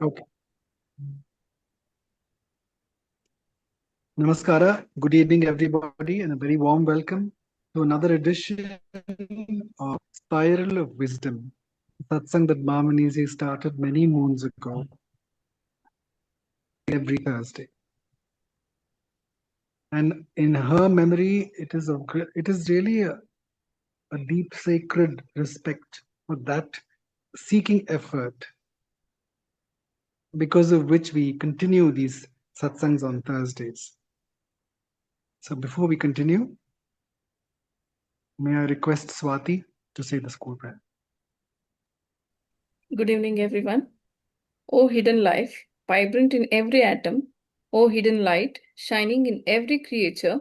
Okay. Namaskara. Good evening, everybody, and a very warm welcome to another edition of Spiral of Wisdom, satsang that Mamanisi started many moons ago, every Thursday. And in her memory, it is really a deep sacred respect for that seeking effort, because of which we continue these satsangs on Thursdays. So before we continue, may I request Swati to say the school prayer. Good evening, everyone. O hidden life, vibrant in every atom, O hidden light, shining in every creature,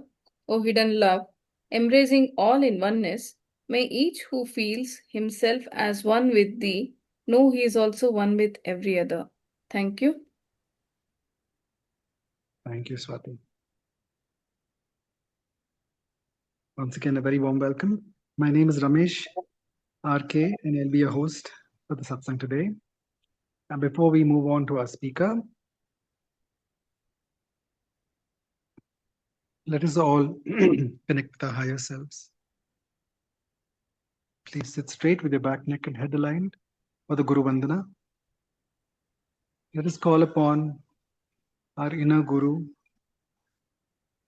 O hidden love, embracing all in oneness, may each who feels himself as one with thee know he is also one with every other. Thank you. Thank you, Swati. Once again, a very warm welcome. My name is Ramesh RK, and I'll be your host for the satsang today. And before we move on to our speaker, let us all connect with our higher selves. Please sit straight with your back, neck, and head aligned for the Guru Vandana. Let us call upon our inner Guru,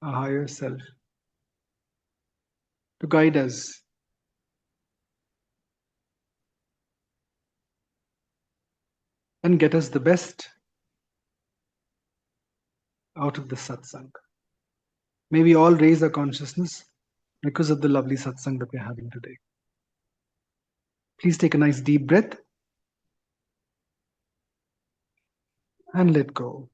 our higher self, to guide us and get us the best out of the satsang. May we all raise our consciousness because of the lovely satsang that we're having today. Please take a nice deep breath and let go.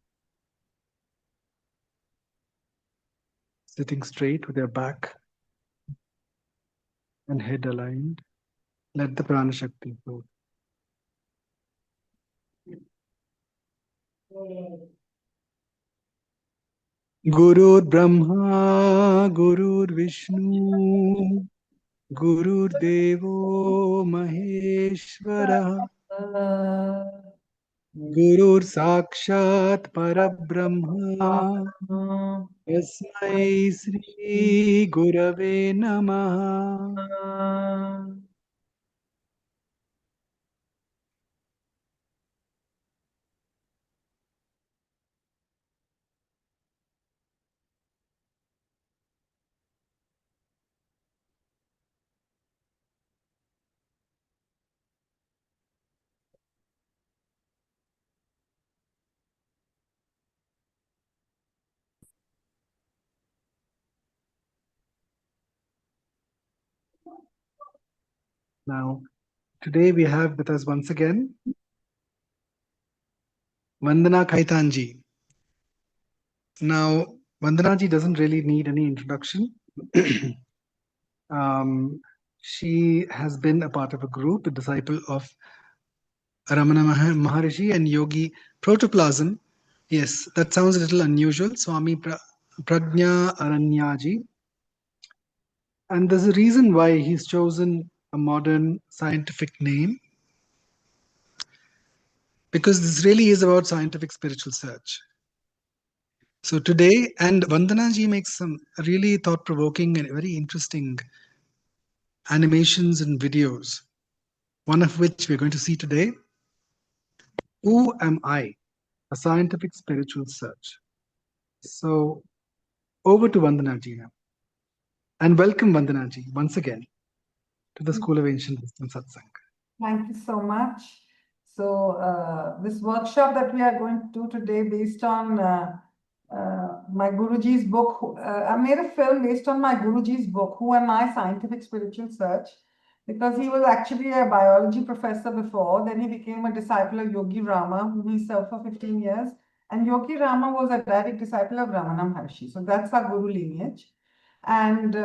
Sitting straight with your back and head aligned, let the prana shakti flow. Gurur Brahma, Gurur Vishnu, Gurur Devo Maheshwara, Gurur Sakshat Parabrahma, Tasmai Sri Gurave Namaha. Now, today we have with us once again Vandana Khaitan ji. Now, Vandana ji doesn't really need any introduction. She has been a part of a group, a disciple of Ramana Maharishi and Yogi Protoplasm. Yes, that sounds a little unusual. Swami Prajna Aranyaji. And there's a reason why he's chosen a modern scientific name, because this really is about scientific spiritual search. So today, and Vandana ji makes some really thought-provoking and very interesting animations and videos, one of which we're going to see today. Who am I? A scientific spiritual search. So over to Vandana ji now. And welcome Vandana ji once again to the School of Ancient Wisdom Satsang. Thank you so much. So this workshop that we are going to do today based on my Guruji's book, I made a film based on my Guruji's book, Who Am I? Scientific Spiritual Search, because he was actually a biology professor before. Then he became a disciple of Yogi Rama, whom he served for 15 years. And Yogi Rama was a direct disciple of Ramana Maharshi. So that's our Guru lineage. And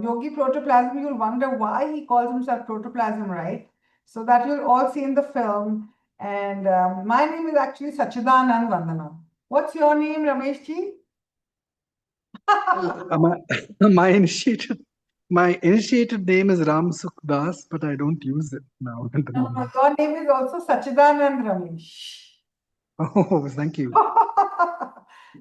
Yogi Protoplasm, you'll wonder why he calls himself Protoplasm, right? So that you'll all see in the film. And my name is actually Sachidanand Vandana. What's your name, Ramesh ji? My initiated name is Ram Sukh Das, but I don't use it now. Your name is also Sachidanand Ramesh. Oh, thank you.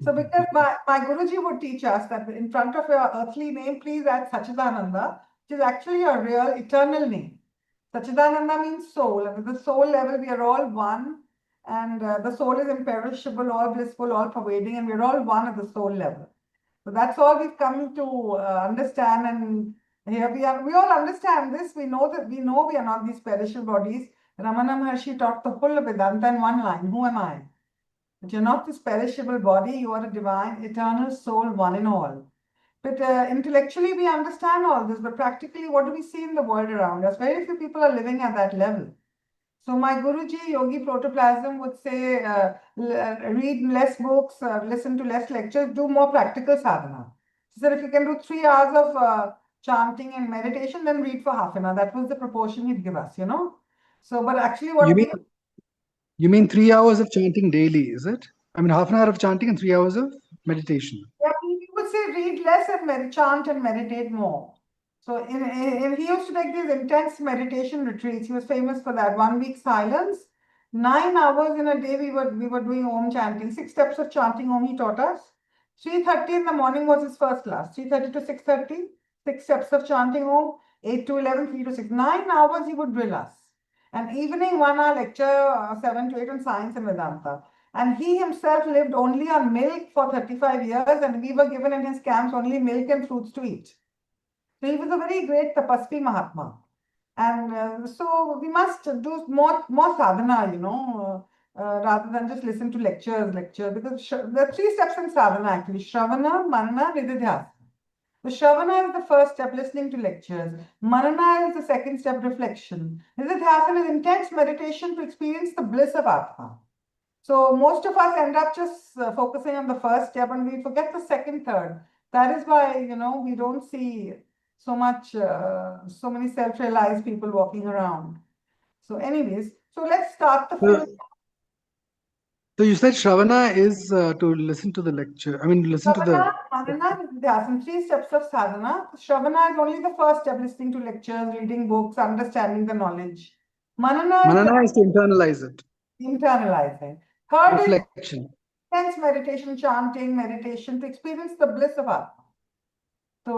So because my Guruji would teach us that in front of your earthly name, please add Sachidananda, which is actually a real eternal name. Sachidananda means soul, and at the soul level, we are all one, and the soul is imperishable, all blissful, all pervading, and we're all one at the soul level. So that's all we've come to understand, and here we are. We all understand this. We know we are not these perishable bodies. Ramana Maharshi taught the whole of Vedanta in one line: who am I? But you're not this perishable body, you are a divine, eternal soul, one in all. But intellectually, we understand all this, but practically, what do we see in the world around us? Very few people are living at that level. So my Guruji, Yogi Protoplasm, would say, read less books, listen to less lectures, do more practical sadhana. He said, if you can do 3 hours of chanting and meditation, then read for half an hour. That was the proportion he'd give us, So, but actually what You mean 3 hours of chanting daily, is it? I mean, half an hour of chanting and 3 hours of meditation. Yeah, he would say read less and chant and meditate more. So he used to take these intense meditation retreats. He was famous for that. 1 week silence, 9 hours in a day. We were doing Om chanting. 6 steps of chanting Om he taught us. 3:30 in the morning was his first class. 3:30 to 6:30. 6 steps of chanting Om. 8 to 11, 3 to 6. 9 hours he would drill us. And evening 1 hour lecture, 7 to 8 on science and Vedanta. And he himself lived only on milk for 35 years, and we were given in his camps only milk and fruits to eat. So he was a very great tapasvi Mahatma. And so we must do more sadhana, rather than just listen to lectures, because there are 3 steps in sadhana actually: Shravana, Manana, Nididhyasana. The Shravana is the first step, listening to lectures. Manana is the second step, reflection. Nididhyasana is intense meditation to experience the bliss of Atma. So most of us end up just focusing on the first step, and we forget the second, third. That is why, we don't see so many self-realized people walking around. So anyways, so let's start the film. So you said Shravana is to listen to the lecture. I mean, listen to the... Manana, Nididhyasana, 3 steps of sadhana. Shravana is only the first step, listening to lectures, reading books, understanding the knowledge. Manana is to internalize it. Internalizing. Third reflection. Intense meditation, chanting, meditation to experience the bliss of Atma. So,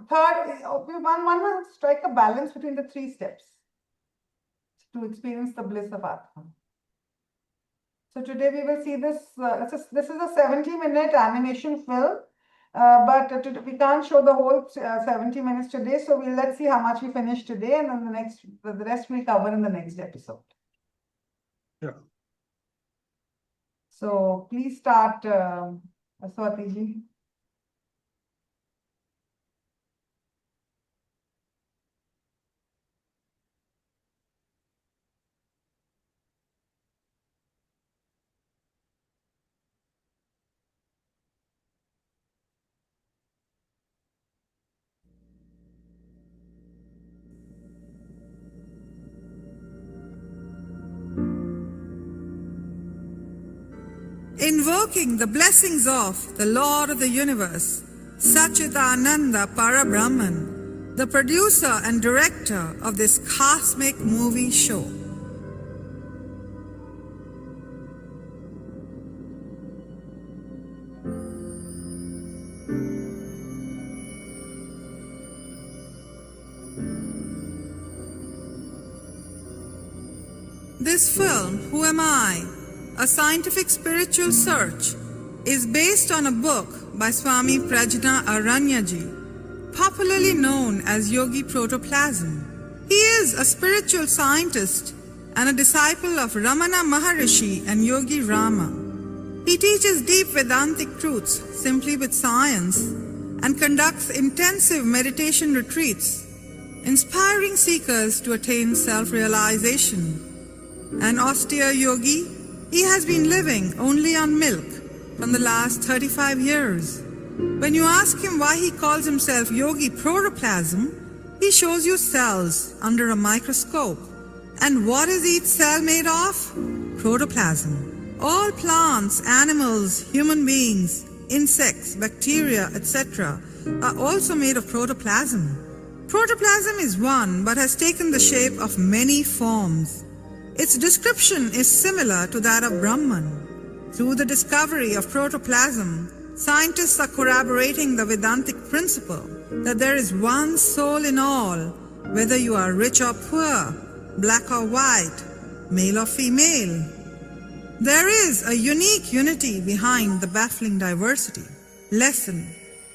third, one must strike a balance between the 3 steps to experience the bliss of Atma. So today we will see this. This is a 70-minute animation film, but we can't show the whole 70 minutes today. So let's see how much we finish today, and then the rest we'll cover in the next episode. Yeah. So please start, Swati ji. Invoking the blessings of the Lord of the Universe, Satchidananda Parabrahman, the producer and director of this cosmic movie show. This film, Who Am I? A Scientific Spiritual Search, is based on a book by Swami Prajna Aranyaji, popularly known as Yogi Protoplasm. He is a spiritual scientist and a disciple of Ramana Maharishi and Yogi Rama. He teaches deep Vedantic truths simply with science and conducts intensive meditation retreats, inspiring seekers to attain self-realization. An austere yogi, he has been living only on milk from the last 35 years. When you ask him why he calls himself Yogi Protoplasm, he shows you cells under a microscope. And what is each cell made of? Protoplasm. All plants, animals, human beings, insects, bacteria, etc. are also made of protoplasm. Protoplasm is one but has taken the shape of many forms. Its description is similar to that of Brahman. Through the discovery of protoplasm, scientists are corroborating the Vedantic principle that there is one soul in all, whether you are rich or poor, black or white, male or female. There is a unique unity behind the baffling diversity. Lesson: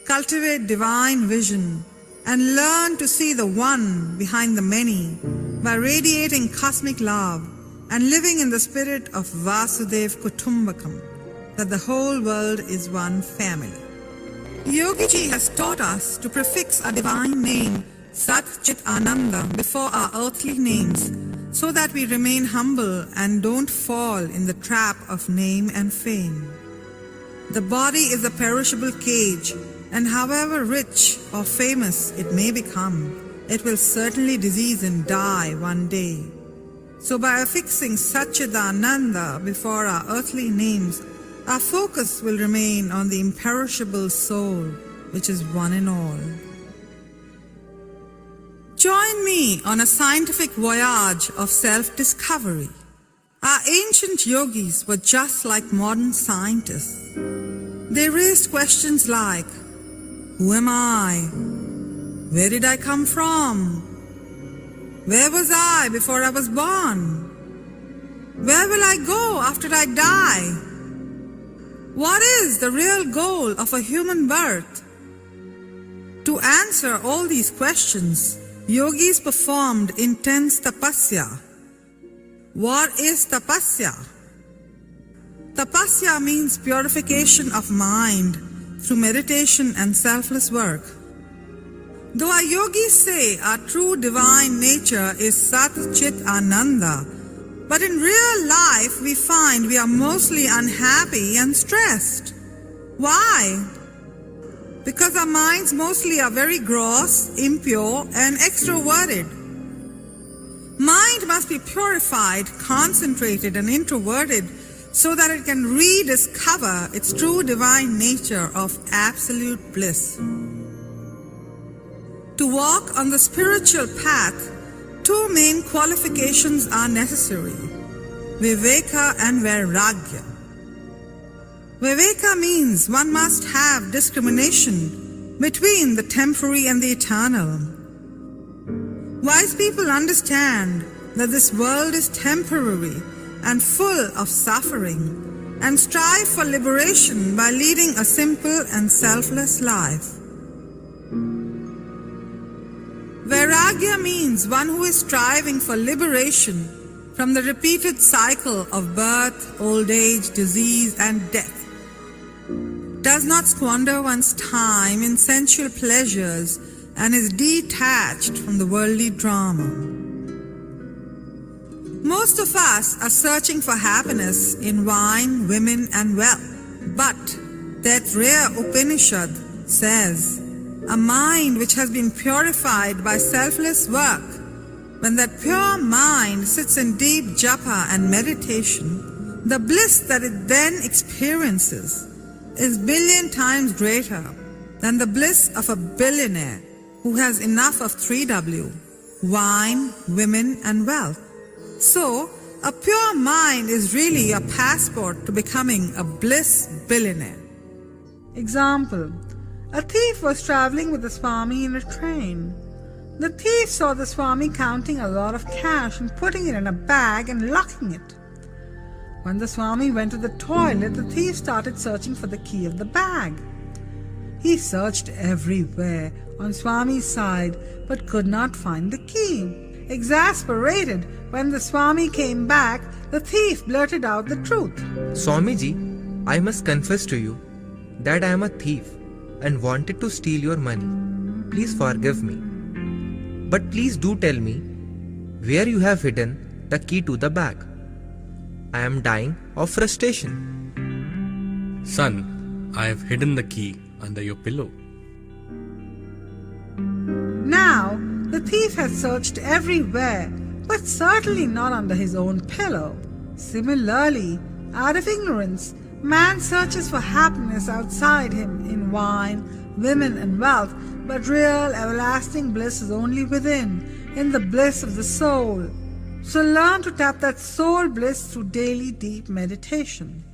cultivate divine vision and learn to see the one behind the many by radiating cosmic love and living in the spirit of Vasudev Kutumbakam, that the whole world is one family. Yogiji has taught us to prefix a divine name, Sat Chit Ananda, before our earthly names, so that we remain humble and don't fall in the trap of name and fame. The body is a perishable cage, and however rich or famous it may become, it will certainly disease and die one day. So by affixing Satchidananda before our earthly names, our focus will remain on the imperishable soul, which is one in all. Join me on a scientific voyage of self-discovery. Our ancient yogis were just like modern scientists. They raised questions like, who am I? Where did I come from? Where was I before I was born? Where will I go after I die? What is the real goal of a human birth? To answer all these questions, yogis performed intense tapasya. What is tapasya? Tapasya means purification of mind through meditation and selfless work. Though our yogis say our true divine nature is Sat Chit Ananda, but in real life we find we are mostly unhappy and stressed. Why? Because our minds mostly are very gross, impure, and extroverted. Mind must be purified, concentrated, and introverted so that it can rediscover its true divine nature of absolute bliss. To walk on the spiritual path, two main qualifications are necessary: Viveka and Vairagya. Viveka means one must have discrimination between the temporary and the eternal. Wise people understand that this world is temporary and full of suffering, and strive for liberation by leading a simple and selfless life. Vairagya means one who is striving for liberation from the repeated cycle of birth, old age, disease, and death. Does not squander one's time in sensual pleasures and is detached from the worldly drama. Most of us are searching for happiness in wine, women, and wealth. But that rare Upanishad says, a mind which has been purified by selfless work, when that pure mind sits in deep japa and meditation, the bliss that it then experiences is 1,000,000,000 times greater than the bliss of a billionaire who has enough of 3W, wine, women, and wealth. So, a pure mind is really a passport to becoming a bliss billionaire. Example: a thief was traveling with the Swami in a train. The thief saw the Swami counting a lot of cash and putting it in a bag and locking it. When the Swami went to the toilet, the thief started searching for the key of the bag. He searched everywhere on Swami's side but could not find the key. Exasperated, when the Swami came back, the thief blurted out the truth. Swamiji, I must confess to you that I am a thief and wanted to steal your money. Please forgive me. But please do tell me where you have hidden the key to the bag. I am dying of frustration. Son, I have hidden the key under your pillow. Now, the thief has searched everywhere, but certainly not under his own pillow. Similarly, out of ignorance, man searches for happiness outside him in wine, women, and wealth, but real everlasting bliss is only within, in the bliss of the soul. So learn to tap that soul bliss through daily deep meditation.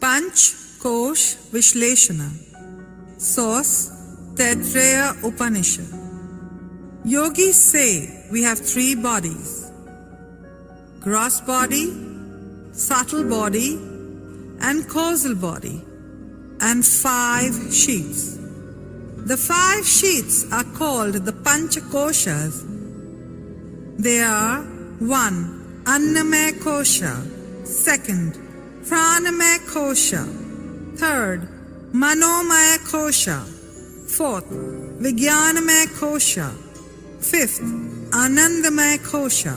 Panch Kosh Vishleshana. Source Taittiriya Upanishad. Yogis say we have 3 bodies: gross body, subtle body, and causal body, and 5 sheaths. The 5 sheaths are called the Panchakoshas. They are 1. Annamaya Kosha, 2nd. Pranamaya Kosha, 3rd. Manomaya Kosha, 4th. Vijnanamaya Kosha, 5th. Anandamaya Kosha.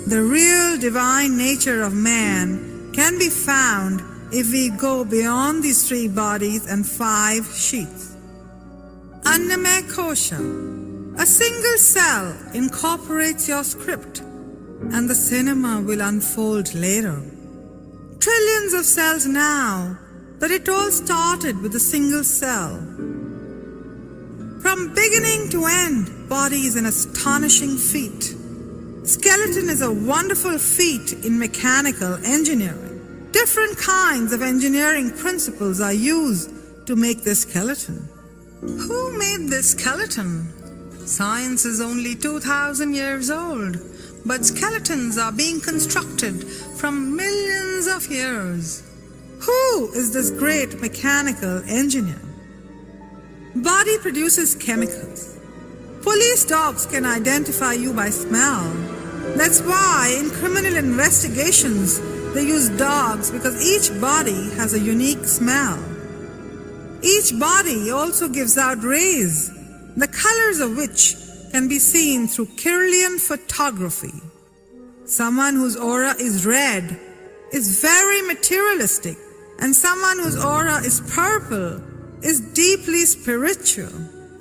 The real divine nature of man can be found if we go beyond these 3 bodies and 5 sheaths. Annamaya Kosha. A single cell incorporates your script, and the cinema will unfold later. Trillions of cells now, but it all started with a single cell. From beginning to end, body is an astonishing feat. Skeleton is a wonderful feat in mechanical engineering. Different kinds of engineering principles are used to make this skeleton. Who made this skeleton? Science is only 2,000 years old, but skeletons are being constructed from millions of years. Who is this great mechanical engineer? Body produces chemicals. Police dogs can identify you by smell. That's why in criminal investigations they use dogs, because each body has a unique smell. Each body also gives out rays, the colors of which can be seen through Kirlian photography. Someone whose aura is red is very materialistic, and someone whose aura is purple is deeply spiritual.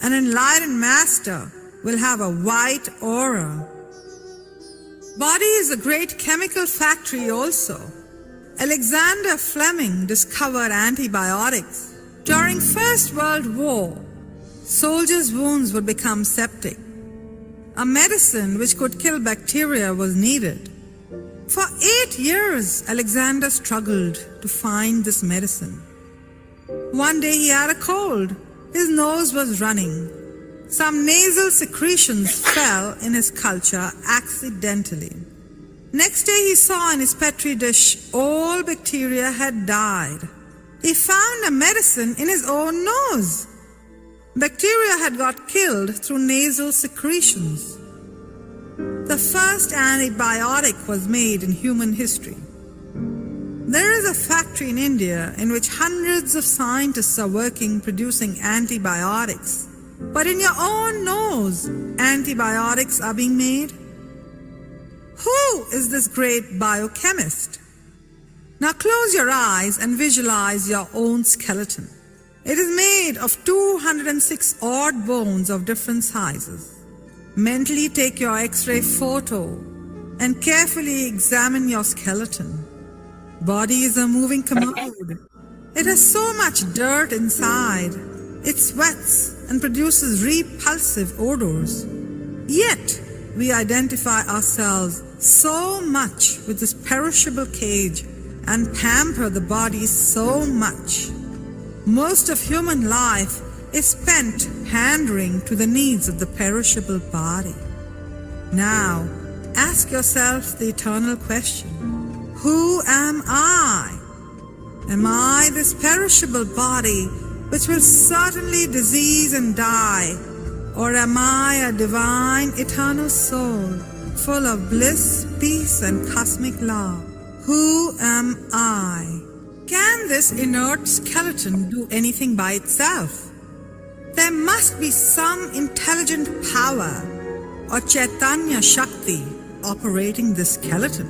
An enlightened master will have a white aura. Body is a great chemical factory also. Alexander Fleming discovered antibiotics. During First World War, soldiers' wounds would become septic. A medicine which could kill bacteria was needed. For 8 years, Alexander struggled to find this medicine. One day he had a cold. His nose was running. Some nasal secretions fell in his culture accidentally. Next day he saw in his petri dish all bacteria had died. He found a medicine in his own nose. Bacteria had got killed through nasal secretions. The first antibiotic was made in human history. There is a factory in India in which hundreds of scientists are working producing antibiotics. But in your own nose, antibiotics are being made. Who is this great biochemist? Now close your eyes and visualize your own skeleton. It is made of 206 odd bones of different sizes. Mentally take your X-ray photo and carefully examine your skeleton. Body is a moving commode. It has so much dirt inside. It sweats and produces repulsive odors. Yet, we identify ourselves so much with this perishable cage and pamper the body so much. Most of human life is spent pandering to the needs of the perishable body. Now, ask yourself the eternal question: who am I? Am I this perishable body which will certainly disease and die? Or am I a divine eternal soul full of bliss, peace and cosmic love? Who am I? Can this inert skeleton do anything by itself? There must be some intelligent power or Chaitanya Shakti operating this skeleton.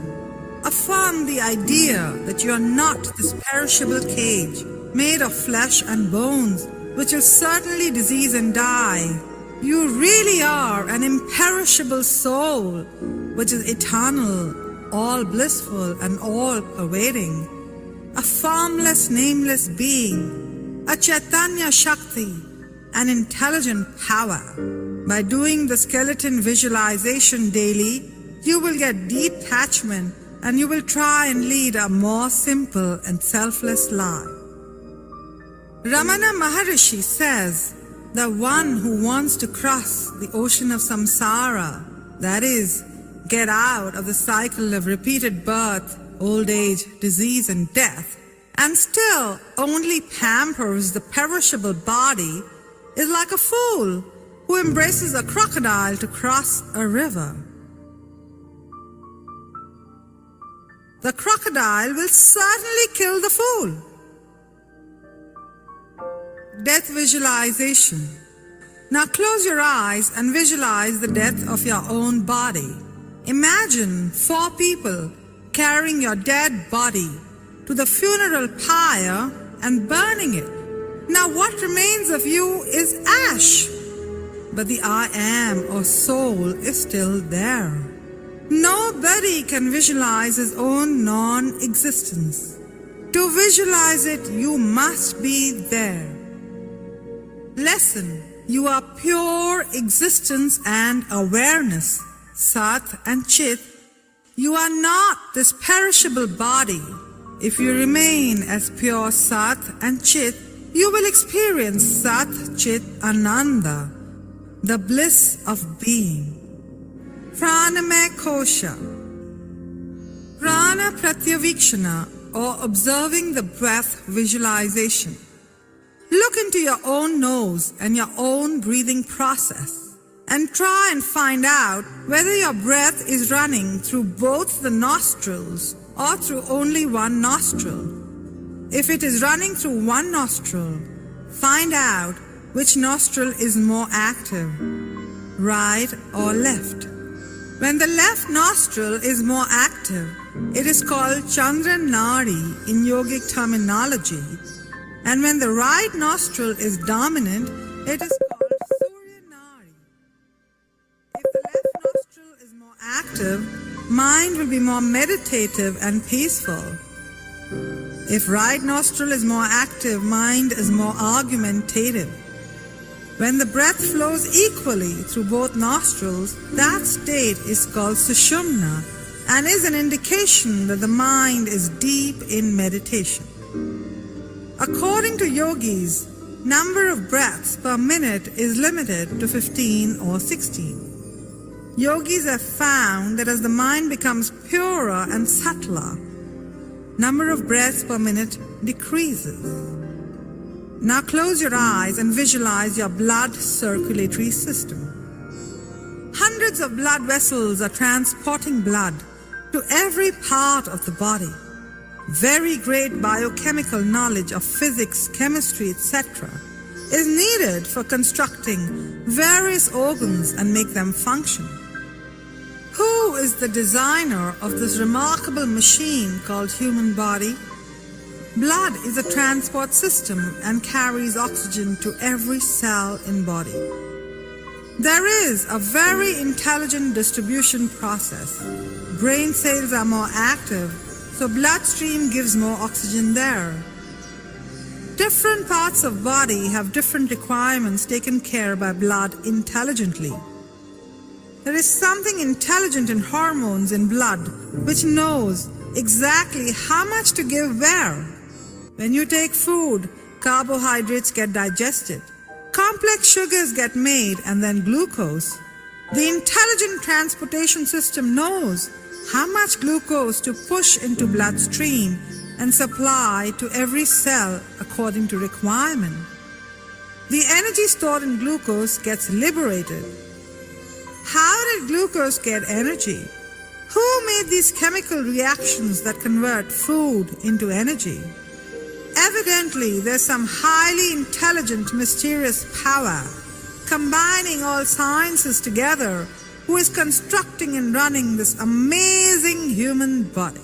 Affirm the idea that you are not this perishable cage made of flesh and bones which will certainly disease and die. You really are an imperishable soul which is eternal, all blissful and all pervading, a formless, nameless being, a Chaitanya Shakti, an intelligent power. By doing the skeleton visualization daily, you will get detachment and you will try and lead a more simple and selfless life. Ramana Maharishi says, the one who wants to cross the ocean of samsara, that is, get out of the cycle of repeated birth, old age, disease and death, and still only pampers the perishable body, is like a fool who embraces a crocodile to cross a river. The crocodile will certainly kill the fool. Death visualization. Now close your eyes and visualize the death of your own body. Imagine 4 people carrying your dead body to the funeral pyre and burning it. Now what remains of you is ash, but the I am or soul is still there. Nobody can visualize his own non-existence. To visualize it, you must be there. Lesson: you are pure existence and awareness, Sat and Chit. You are not this perishable body. If you remain as pure Sat and Chit, you will experience Sat Chit Ananda, the bliss of being. Pranamaya Kosha. Prana Pratyavikshana, or observing the breath visualization. Look into your own nose and your own breathing process and try and find out whether your breath is running through both the nostrils or through only one nostril. If it is running through one nostril, find out which nostril is more active, right or left. When the left nostril is more active, it is called Chandra Nadi in yogic terminology. And when the right nostril is dominant, it is called Surya Nadi. If the left nostril is more active, mind will be more meditative and peaceful. If right nostril is more active, mind is more argumentative. When the breath flows equally through both nostrils, that state is called Sushumna and is an indication that the mind is deep in meditation. According to yogis, number of breaths per minute is limited to 15 or 16. Yogis have found that as the mind becomes purer and subtler, number of breaths per minute decreases. Now close your eyes and visualize your blood circulatory system. Hundreds of blood vessels are transporting blood to every part of the body. Very great biochemical knowledge of physics, chemistry, etc. is needed for constructing various organs and make them function. Who is the designer of this remarkable machine called human body? Blood is a transport system and carries oxygen to every cell in body. There is a very intelligent distribution process. Brain cells are more active, so bloodstream gives more oxygen there. Different parts of body have different requirements taken care by blood intelligently. There is something intelligent in hormones in blood which knows exactly how much to give where. When you take food, carbohydrates get digested. Complex sugars get made and then glucose. The intelligent transportation system knows how much glucose to push into bloodstream and supply to every cell according to requirement. The energy stored in glucose gets liberated. How did glucose get energy? Who made these chemical reactions that convert food into energy? Evidently, there's some highly intelligent, mysterious power combining all sciences together who is constructing and running this amazing human body.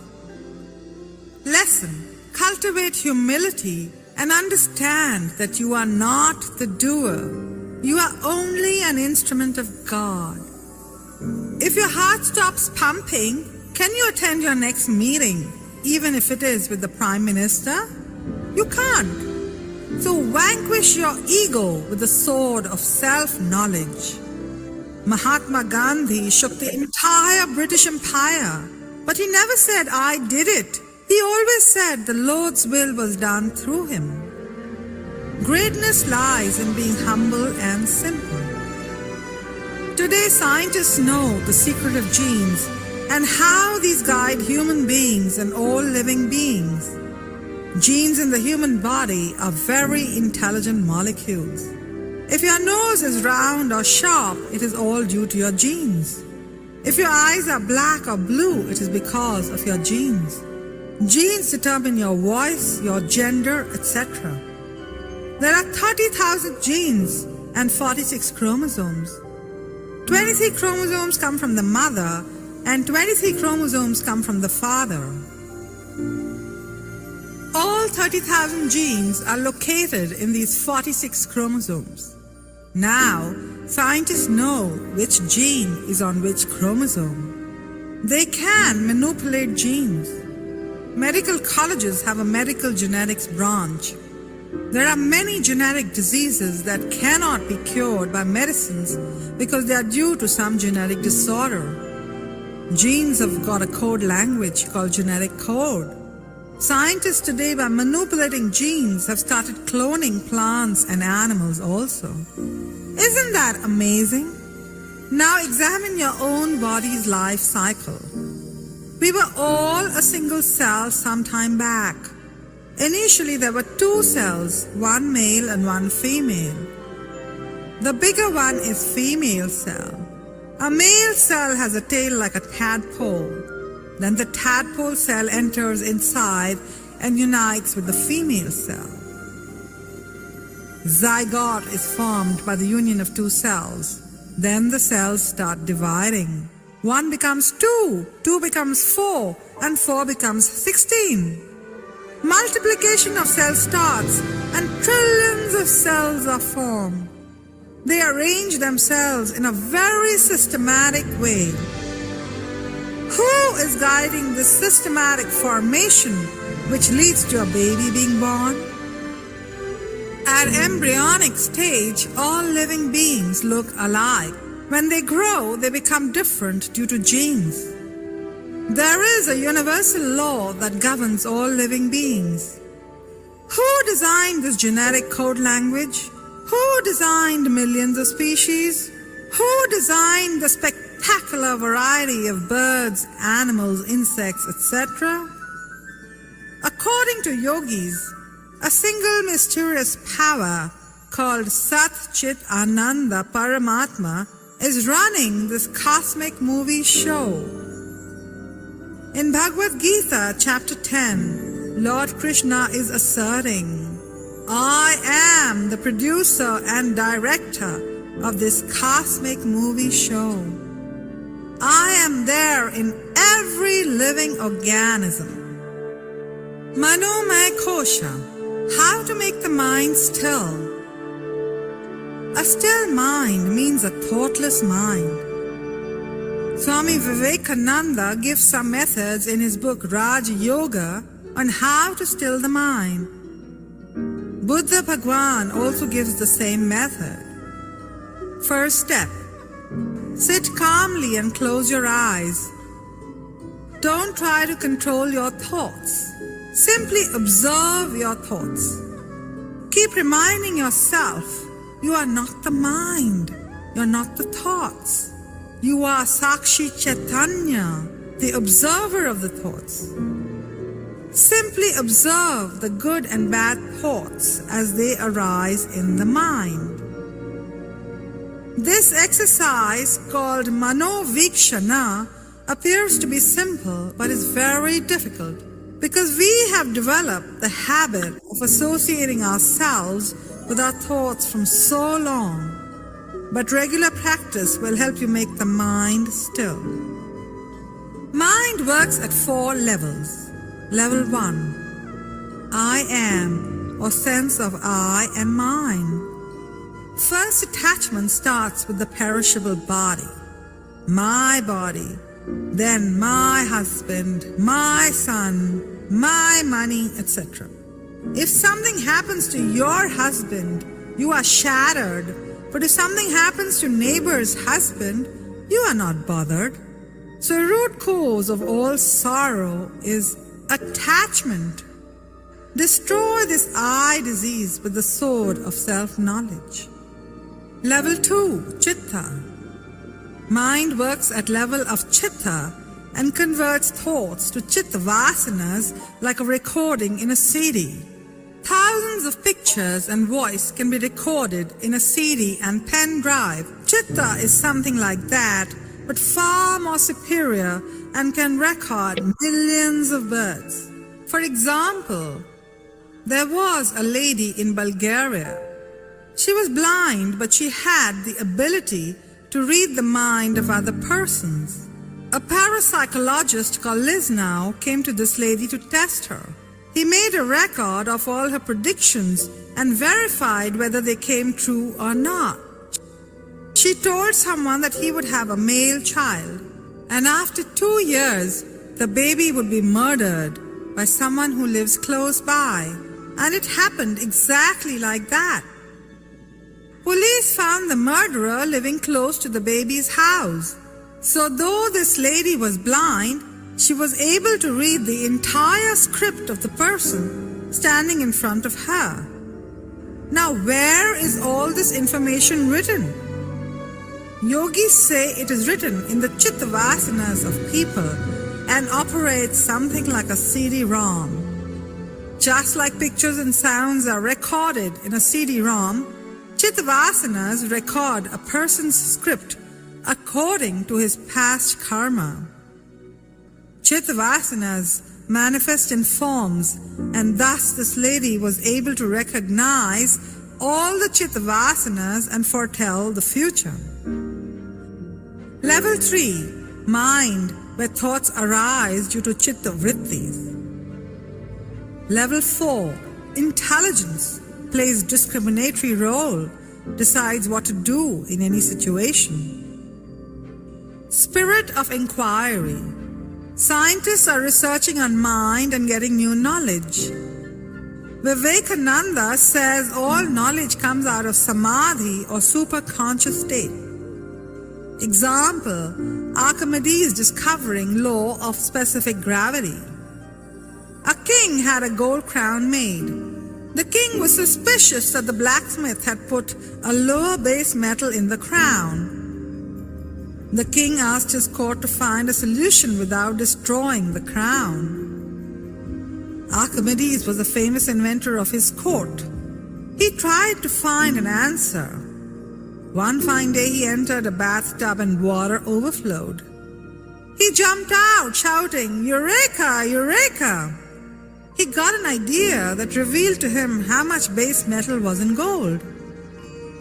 Lesson: cultivate humility and understand that you are not the doer. You are only an instrument of God. If your heart stops pumping, can you attend your next meeting, even if it is with the Prime Minister? You can't. So vanquish your ego with the sword of self-knowledge. Mahatma Gandhi shook the entire British Empire, but he never said, "I did it." He always said the Lord's will was done through him. Greatness lies in being humble and simple. Today, scientists know the secret of genes and how these guide human beings and all living beings. Genes in the human body are very intelligent molecules. If your nose is round or sharp, it is all due to your genes. If your eyes are black or blue, it is because of your genes. Genes determine your voice, your gender, etc. There are 30,000 genes and 46 chromosomes. 23 chromosomes come from the mother and 23 chromosomes come from the father. All 30,000 genes are located in these 46 chromosomes. Now, scientists know which gene is on which chromosome. They can manipulate genes. Medical colleges have a medical genetics branch. There are many genetic diseases that cannot be cured by medicines because they are due to some genetic disorder. Genes have got a code language called genetic code. Scientists today, by manipulating genes, have started cloning plants and animals also. Isn't that amazing? Now examine your own body's life cycle. We were all a single cell some time back. Initially, there were two cells, one male and one female. The bigger one is female cell. A male cell has a tail like a tadpole. Then the tadpole cell enters inside and unites with the female cell. Zygote is formed by the union of two cells. Then the cells start dividing. 1 becomes 2, 2 becomes 4, and 4 becomes 16. Multiplication of cells starts and trillions of cells are formed. They arrange themselves in a very systematic way. Who is guiding this systematic formation which leads to a baby being born? At embryonic stage, all living beings look alike. When they grow, they become different due to genes. There is a universal law that governs all living beings. Who designed this genetic code language? Who designed millions of species? Who designed the spectacular variety of birds, animals, insects, etc.? According to yogis, a single mysterious power called Sat Chit Ananda Paramatma is running this cosmic movie show. In Bhagavad Gita, chapter 10, Lord Krishna is asserting, "I am the producer and director of this cosmic movie show. I am there in every living organism." Manomaya Kosha, how to make the mind still. A still mind means a thoughtless mind. Swami Vivekananda gives some methods in his book Raj Yoga on how to still the mind. Buddha Bhagwan also gives the same method. First step, sit calmly and close your eyes. Don't try to control your thoughts. Simply observe your thoughts. Keep reminding yourself, you are not the mind, you are not the thoughts. You are Sakshi Chaitanya, the observer of the thoughts. Simply observe the good and bad thoughts as they arise in the mind. This exercise, called Manovikshana, appears to be simple but is very difficult because we have developed the habit of associating ourselves with our thoughts from so long. But regular practice will help you make the mind still. Mind works at 4 levels. Level 1, I am, or sense of I and mine. First attachment starts with the perishable body, my body, then my husband, my son, my money, etc. If something happens to your husband, you are shattered But if something happens to neighbor's husband, you are not bothered. So root cause of all sorrow is attachment. Destroy this eye disease with the sword of self-knowledge. Level 2, Chitta. Mind works at level of Chitta and converts thoughts to Chitta Vasanas like a recording in a CD. Thousands of pictures and voice can be recorded in a CD and pen drive. Chitta is something like that, but far more superior and can record millions of birds. For example, there was a lady in Bulgaria. She was blind, but she had the ability to read the mind of other persons. A parapsychologist called Lisnow came to this lady to test her. He made a record of all her predictions and verified whether they came true or not. She told someone that he would have a male child, and after 2 years, the baby would be murdered by someone who lives close by. And it happened exactly like that. Police found the murderer living close to the baby's house. So though this lady was blind, she was able to read the entire script of the person standing in front of her. Now where is all this information written? Yogis say it is written in the Chitta Vasanas of people and operates something like a CD-ROM. Just like pictures and sounds are recorded in a CD-ROM, Chitta Vasanas record a person's script according to his past karma. Chitta Vasanas manifest in forms, and thus this lady was able to recognize all the Chitta Vasanas and foretell the future. Level 3, Mind, where thoughts arise due to Chitta Vrittis. Level 4, Intelligence, plays discriminatory role, decides what to do in any situation. Spirit of inquiry. Scientists are researching on mind and getting new knowledge. Vivekananda says all knowledge comes out of samadhi or superconscious state. Example, Archimedes discovering law of specific gravity. A king had a gold crown made. The king was suspicious that the blacksmith had put a lower base metal in the crown. The king asked his court to find a solution without destroying the crown. Archimedes was a famous inventor of his court. He tried to find an answer. One fine day he entered a bathtub and water overflowed. He jumped out shouting, "Eureka! Eureka!" He got an idea that revealed to him how much base metal was in gold.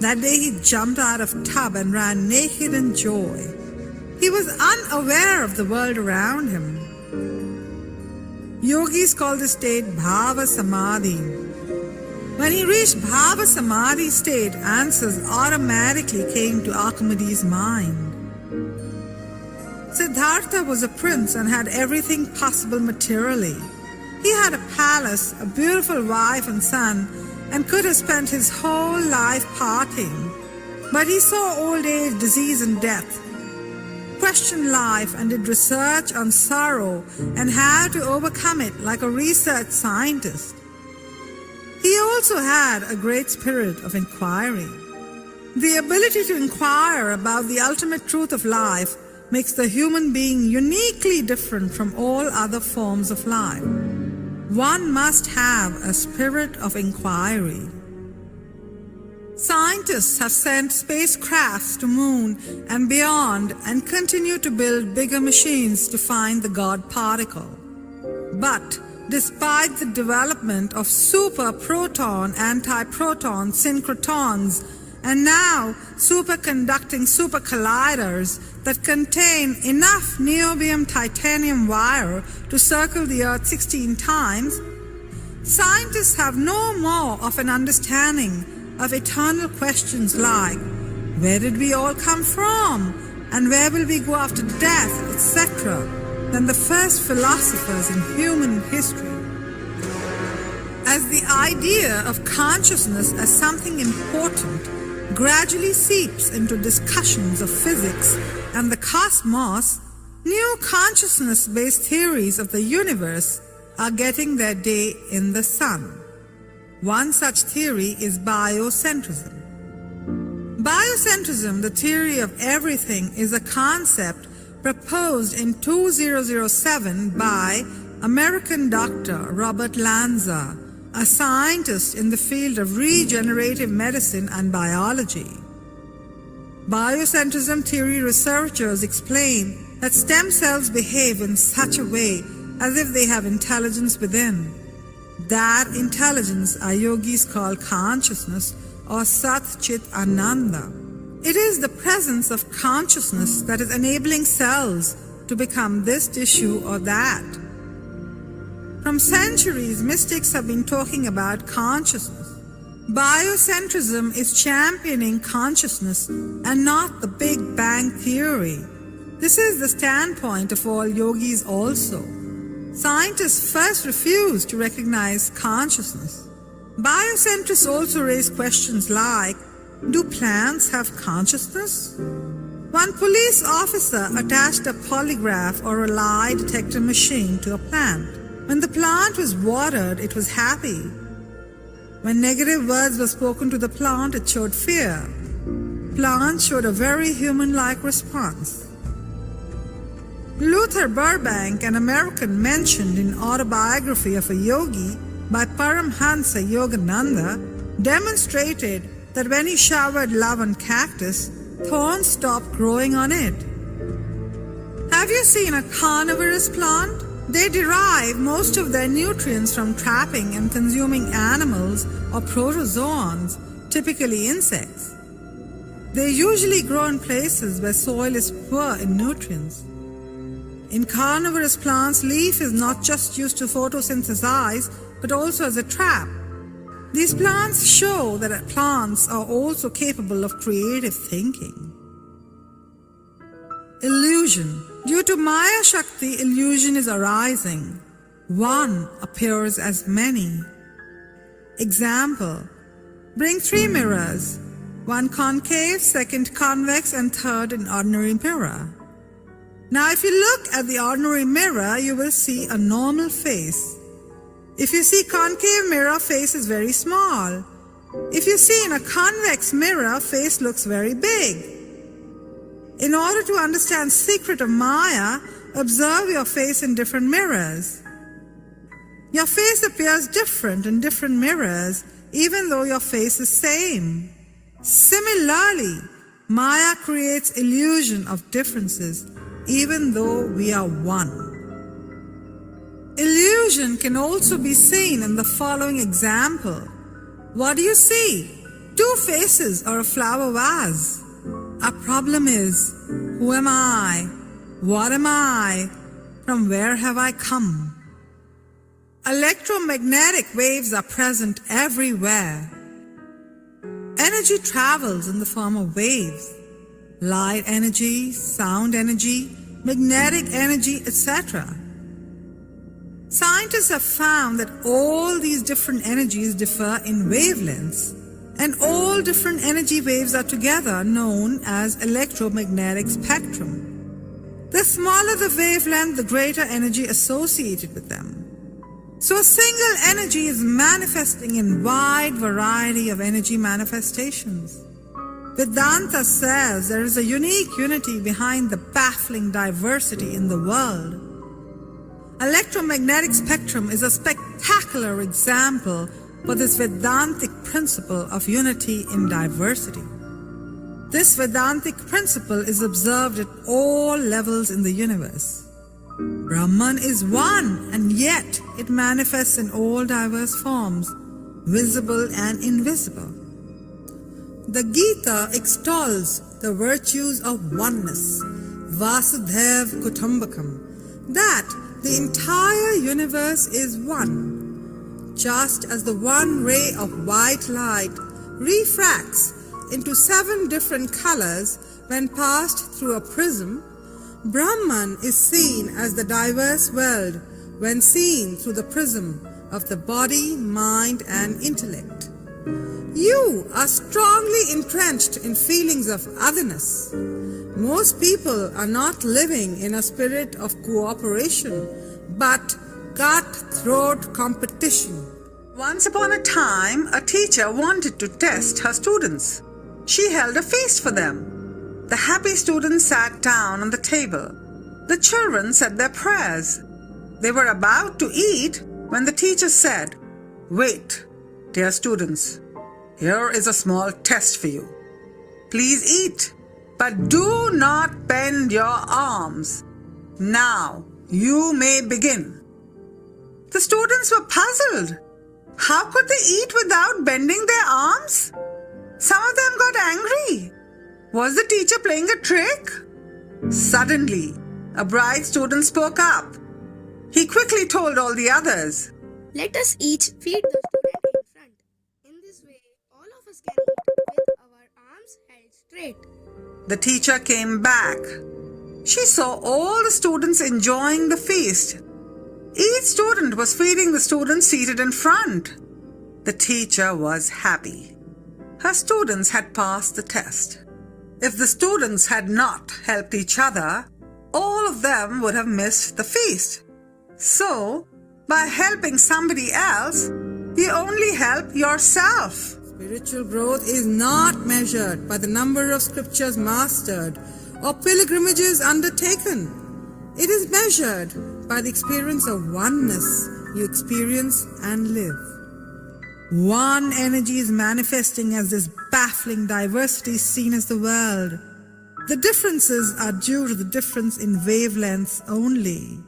That day he jumped out of tub and ran naked in joy. He was unaware of the world around him. Yogis call this state Bhava Samadhi. When he reached Bhava Samadhi state, answers automatically came to Archimedes' mind. Siddhartha was a prince and had everything possible materially. He had a palace, a beautiful wife and son, and could have spent his whole life partying. But he saw old age, disease and death, questioned life and did research on sorrow and how to overcome it like a research scientist. He also had a great spirit of inquiry. The ability to inquire about the ultimate truth of life makes the human being uniquely different from all other forms of life. One must have a spirit of inquiry. Scientists have sent spacecrafts to moon and beyond and continue to build bigger machines to find the God particle. But despite the development of super proton, antiproton, synchrotrons, and now superconducting super colliders that contain enough niobium titanium wire to circle the Earth 16 times, scientists have no more of an understanding of eternal questions like, where did we all come from, and where will we go after death, etc., than the first philosophers in human history. As the idea of consciousness as something important gradually seeps into discussions of physics and the cosmos, new consciousness-based theories of the universe are getting their day in the sun. One such theory is biocentrism. Biocentrism, the theory of everything, is a concept proposed in 2007 by American Dr. Robert Lanza, a scientist in the field of regenerative medicine and biology. Biocentrism theory researchers explain that stem cells behave in such a way as if they have intelligence within. That intelligence our yogis call consciousness or Sat Chit Ananda. It is the presence of consciousness that is enabling cells to become this tissue or that. From centuries, mystics have been talking about consciousness. Biocentrism is championing consciousness and not the Big Bang theory. This is the standpoint of all yogis also. Scientists first refuse to recognize consciousness. Biocentrists also raise questions like, do plants have consciousness? One police officer attached a polygraph or a lie detector machine to a plant. When the plant was watered, it was happy. When negative words were spoken to the plant, it showed fear. Plant showed a very human-like response. Luther Burbank, an American mentioned in Autobiography of a Yogi by Paramhansa Yogananda, demonstrated that when he showered love on cactus, thorns stopped growing on it. Have you seen a carnivorous plant? They derive most of their nutrients from trapping and consuming animals or protozoans, typically insects. They usually grow in places where soil is poor in nutrients. In carnivorous plants, leaf is not just used to photosynthesize, but also as a trap. These plants show that plants are also capable of creative thinking. Illusion. Due to Maya Shakti, illusion is arising. One appears as many. Example. Bring 3 mirrors. One concave, second convex, and third an ordinary mirror. Now if you look at the ordinary mirror, you will see a normal face. If you see concave mirror, face is very small. If you see in a convex mirror, face looks very big. In order to understand secret of Maya, observe your face in different mirrors. Your face appears different in different mirrors, even though your face is same. Similarly, Maya creates illusion of differences, even though we are one. Illusion can also be seen in the following example. What do you see? 2 faces or a flower vase. Our problem is, who am I? What am I? From where have I come? Electromagnetic waves are present everywhere. Energy travels in the form of waves. Light energy, sound energy, magnetic energy, etc. Scientists have found that all these different energies differ in wavelengths, and all different energy waves are together known as electromagnetic spectrum. The smaller the wavelength, the greater energy associated with them. So a single energy is manifesting in wide variety of energy manifestations. Vedanta says there is a unique unity behind the baffling diversity in the world. Electromagnetic spectrum is a spectacular example for this Vedantic principle of unity in diversity. This Vedantic principle is observed at all levels in the universe. Brahman is one, and yet it manifests in all diverse forms, visible and invisible. The Gita extols the virtues of oneness, Vasudhaiv Kutumbakam, that the entire universe is one. Just as the one ray of white light refracts into 7 different colors when passed through a prism, Brahman is seen as the diverse world when seen through the prism of the body, mind and intellect. You are strongly entrenched in feelings of otherness. Most people are not living in a spirit of cooperation, but cutthroat competition. Once upon a time, a teacher wanted to test her students. She held a feast for them. The happy students sat down on the table. The children said their prayers. They were about to eat when the teacher said, "Wait, dear students, here is a small test for you. Please eat, but do not bend your arms. Now you may begin." The students were puzzled. How could they eat without bending their arms? Some of them got angry. Was the teacher playing a trick? Suddenly, a bright student spoke up. He quickly told all the others, Let us each feed the student in front. In this way, all of us can eat with our arms held straight. The teacher came back. She saw all the students enjoying the feast. Each student was feeding the students seated in front. The teacher was happy. Her students had passed the test. If the students had not helped each other, all of them would have missed the feast. So, by helping somebody else, you only help yourself. Spiritual growth is not measured by the number of scriptures mastered or pilgrimages undertaken. It is measured by the experience of oneness you experience and live. One energy is manifesting as this baffling diversity seen as the world. The differences are due to the difference in wavelengths only.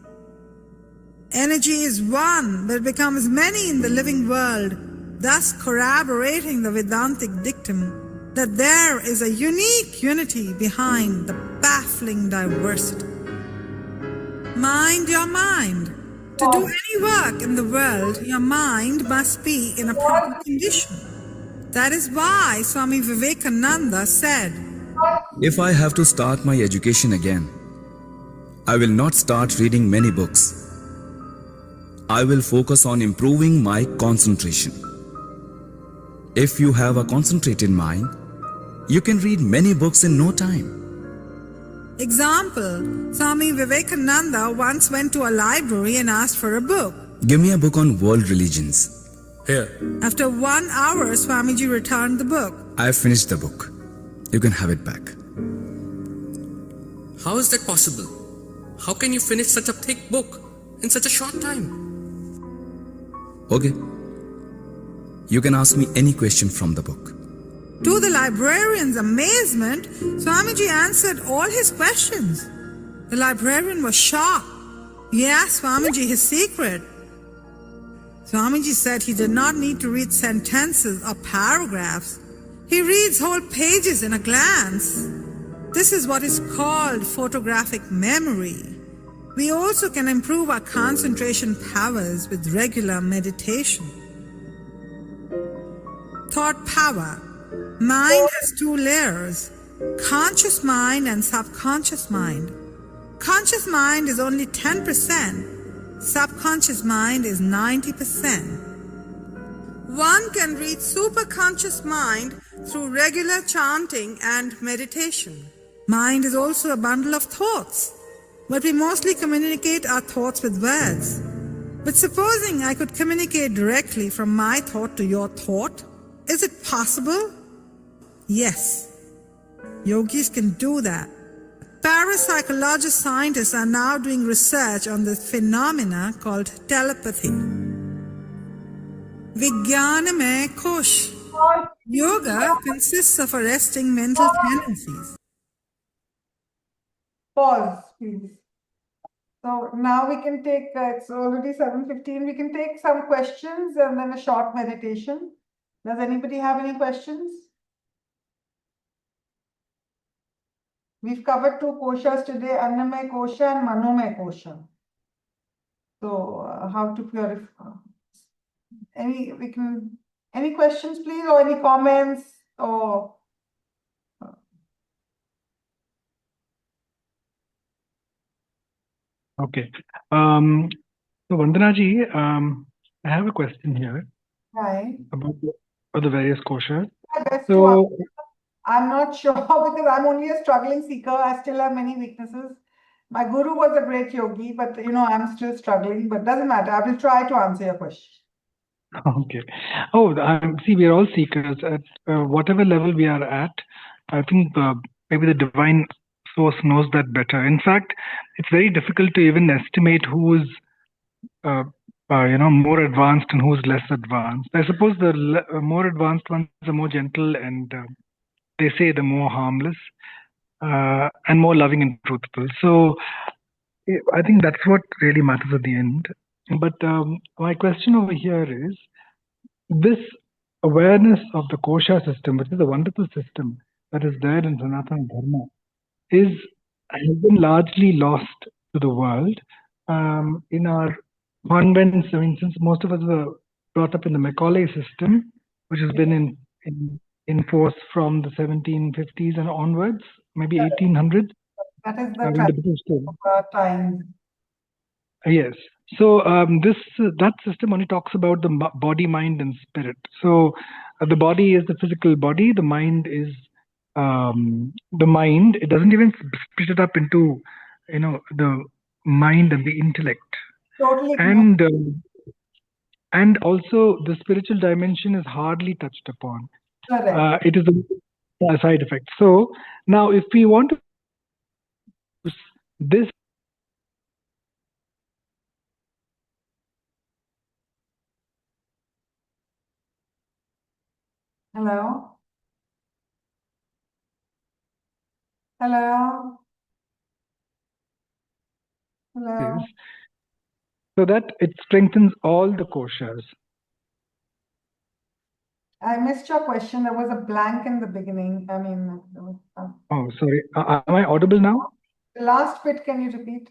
Energy is one, but becomes many in the living world, thus corroborating the Vedantic dictum that there is a unique unity behind the baffling diversity. Mind your mind. To do any work in the world, your mind must be in a proper condition. That is why Swami Vivekananda said, If I have to start my education again, I will not start reading many books. I will focus on improving my concentration. If you have a concentrated mind, you can read many books in no time. Example, Swami Vivekananda once went to a library and asked for a book. Give me a book on world religions. Here. After 1 hour, Swamiji returned the book. I have finished the book. You can have it back. How is that possible? How can you finish such a thick book in such a short time? Okay. You can ask me any question from the book. To the librarian's amazement, Swamiji answered all his questions. The librarian was shocked. He asked Swamiji his secret. Swamiji said he did not need to read sentences or paragraphs. He reads whole pages in a glance. This is what is called photographic memory. We also can improve our concentration powers with regular meditation. Thought power. Mind has 2 layers, conscious mind and subconscious mind. Conscious mind is only 10%, subconscious mind is 90%. One can reach superconscious mind through regular chanting and meditation. Mind is also a bundle of thoughts, but we mostly communicate our thoughts with words. But supposing I could communicate directly from my thought to your thought, is it possible? Yes, yogis can do that. Parapsychologist scientists are now doing research on this phenomena called telepathy. Vijnanamay Kosh. Yoga consists of arresting mental tendencies. Pause, please. So now we can take, it's already 7:15, we can take some questions and then a short meditation. Does anybody have any questions? We've covered 2 koshas today, Annamay Kosha and Manomay Kosha. So how to purify? Any questions, please, or any comments, or Okay. So Vandana ji, I have a question here hi. about of the various koshas. My best to So, I'm not sure because I'm only a struggling seeker. I still have many weaknesses. My guru was a great yogi, but I'm still struggling. But doesn't matter. I will try to answer your question. okay. Oh, see, we are all seekers at whatever level we are at. I think maybe the divine source knows that better. In fact, it's very difficult to even estimate who is, more advanced and who's less advanced. I suppose the more advanced ones are more gentle and they say the more harmless and more loving and truthful. So I think that's what really matters at the end. But my question over here is this awareness of the kosha system, which is a wonderful system that is there in Sanatana Dharma, has been largely lost to the world. In our convents, I mean, since most of us were brought up in the Macaulay system, which has been in force from the 1750s and onwards, maybe 1800s. That is when the the British came. time. Yes. So that system only talks about the body, mind, and spirit. So the body is the physical body. The mind is the mind. It doesn't even split it up into, the mind and the intellect. Totally. And also the spiritual dimension is hardly touched upon. Correct. It is a side effect. So now, if we want to use this. Hello. Hello. Hello. So that it strengthens all the koshas. I missed your question. There was a blank in the beginning. I mean, Oh, sorry. Am I audible now? the last bit, can you repeat?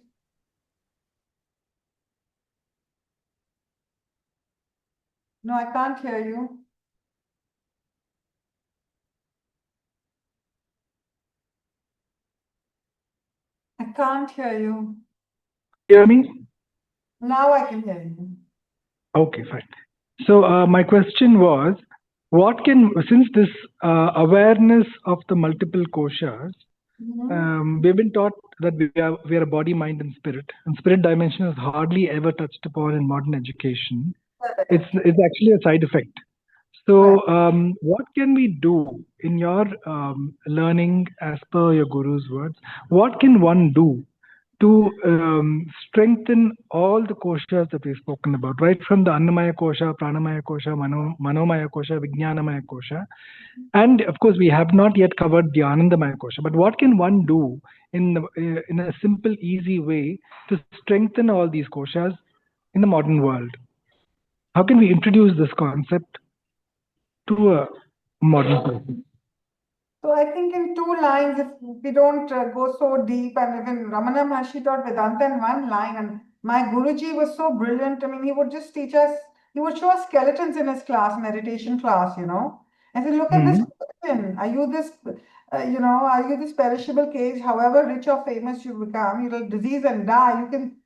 No, I can't hear you. I can't hear you. Hear me? Now I can hear you. Okay, fine. So my question was, since this awareness of the multiple koshas, we've been taught that we are a body, mind, and spirit dimension is hardly ever touched upon in modern education. It's actually a side effect. So what can we do in your learning, as per your guru's words? What can one do to strengthen all the koshas that we've spoken about, right from the Annamaya kosha, Pranamaya kosha, Manomaya kosha, Vijnanamaya kosha, and of course we have not yet covered the Anandamaya kosha. But what can one do in a simple, easy way to strengthen all these koshas in the modern world? How can we introduce this concept to a modern person? So I think in two lines, if we don't go so deep, and even Ramana Maharshi taught Vedanta in one line, and my Guruji was so brilliant. I mean, he would just teach us, he would show us skeletons in his class, meditation class, and say, look at this question. Are you this, are you this perishable cage? However rich or famous you become, you'll disease and die. You can,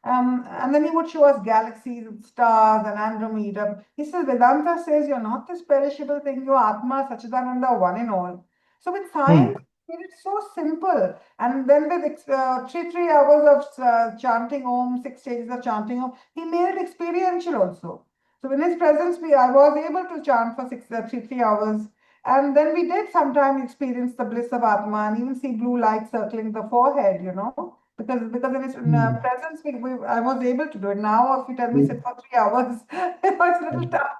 and then he would show us galaxies and stars and Andromeda. He says, Vedanta says you're not this perishable thing, you're Atma, Sachidananda, one and all. So with science, it's so simple. And then with 3 hours of chanting Om, 6 stages of chanting Om, he made it experiential also. So in his presence, I was able to chant for 3 hours. And then we did sometimes experience the bliss of Atma and even see blue light circling the forehead, because in his presence, I was able to do it. Now, if you tell me sit for 3 hours, it's a little tough.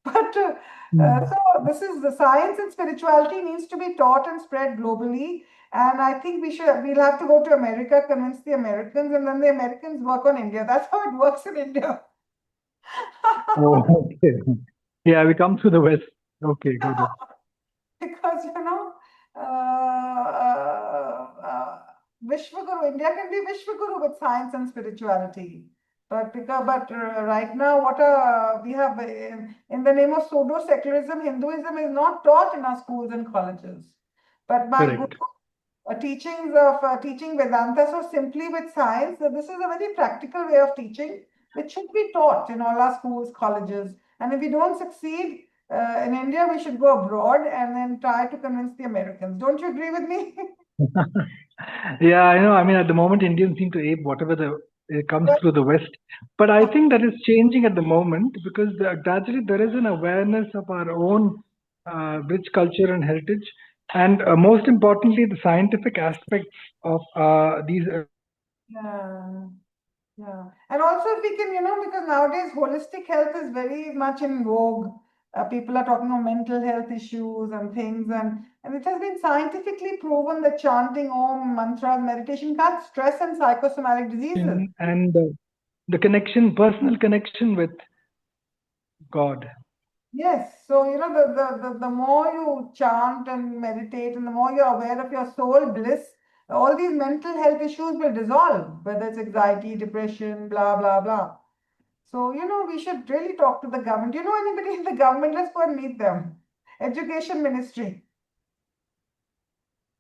But so this is the science and spirituality needs to be taught and spread globally. And I think we'll have to go to America, convince the Americans, and then the Americans work on India. That's how it works in India. Oh, okay. Yeah, we come through the West. Okay, got it. Because, Vishwaguru, India can be Vishwaguru with science and spirituality. But right now, what we have in the name of pseudo secularism, Hinduism is not taught in our schools and colleges. But my Guru teachings of teaching Vedanta so simply with science, this is a very practical way of teaching, which should be taught in all our schools, colleges. And if we don't succeed, in India, we should go abroad and then try to convince the Americans. Don't you agree with me? Yeah, I know. I mean, at the moment, Indians seem to ape whatever it comes through the West. But I think that is changing at the moment because gradually there is an awareness of our own rich culture and heritage. And most importantly, the scientific aspects of these. Yeah. Yeah. And also if we can, because nowadays holistic health is very much in vogue. People are talking of mental health issues and things, and it has been scientifically proven that chanting Om mantras, meditation cuts stress and psychosomatic diseases. And the connection, personal connection with God. Yes. So, the more you chant and meditate and the more you're aware of your soul bliss, all these mental health issues will dissolve, whether it's anxiety, depression, blah, blah, blah. So, we should really talk to the government. Do you know anybody in the government? Let's go and meet them. Education Ministry.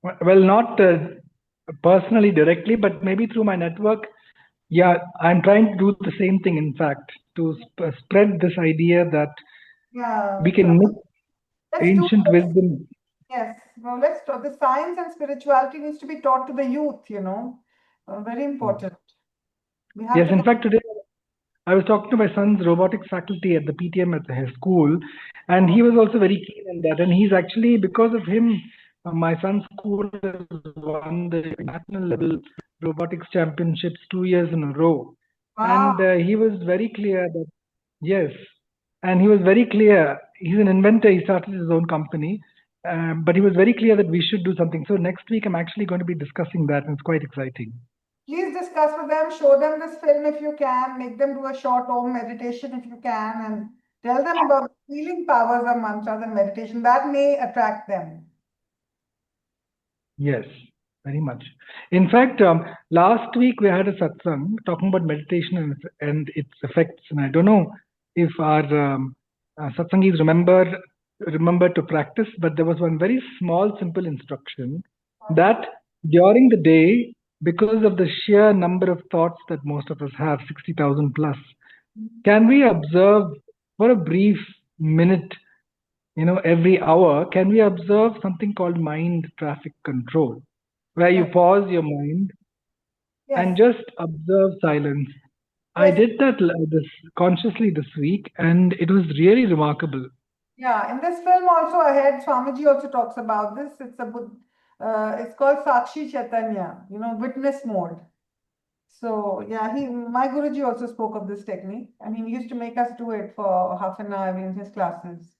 Well, not personally directly, but maybe through my network. Yeah, I'm trying to do the same thing, in fact, to spread this idea that Yeah. we can mix Let's do ancient this. wisdom. Yes. Well, let's talk. The science and spirituality needs to be taught to the youth, very important. We have Yes, to in fact, today I was talking to my son's robotics faculty at the PTM at his school, and he was also very keen on that. And he's actually, because of him, my son's school has won the national level robotics championships 2 years in a row. Wow. And he was very clear that, yes, and he was very clear. He's an inventor, he started his own company, but he was very clear that we should do something. So next week, I'm actually going to be discussing that, and it's quite exciting. Please discuss with them, show them this film if you can, make them do a short home meditation if you can, and tell them about the healing powers of mantras and meditation. That may attract them. Yes, very much. In fact, last week we had a satsang talking about meditation and its effects. And I don't know if our satsangis remember to practice, but there was one very small, simple instruction that during the day, because of the sheer number of thoughts that most of us have, 60,000 plus, can we observe for a brief minute, every hour, can we observe something called mind traffic control, where you pause your mind and Yes. just observe silence? I Yes. did that consciously this week, and it was really remarkable. Yeah, in this film also ahead, Swamiji also talks about this. It's called Sakshi Chaitanya, witness mode. So yeah, my Guruji also spoke of this technique, and he used to make us do it for half an hour in his classes.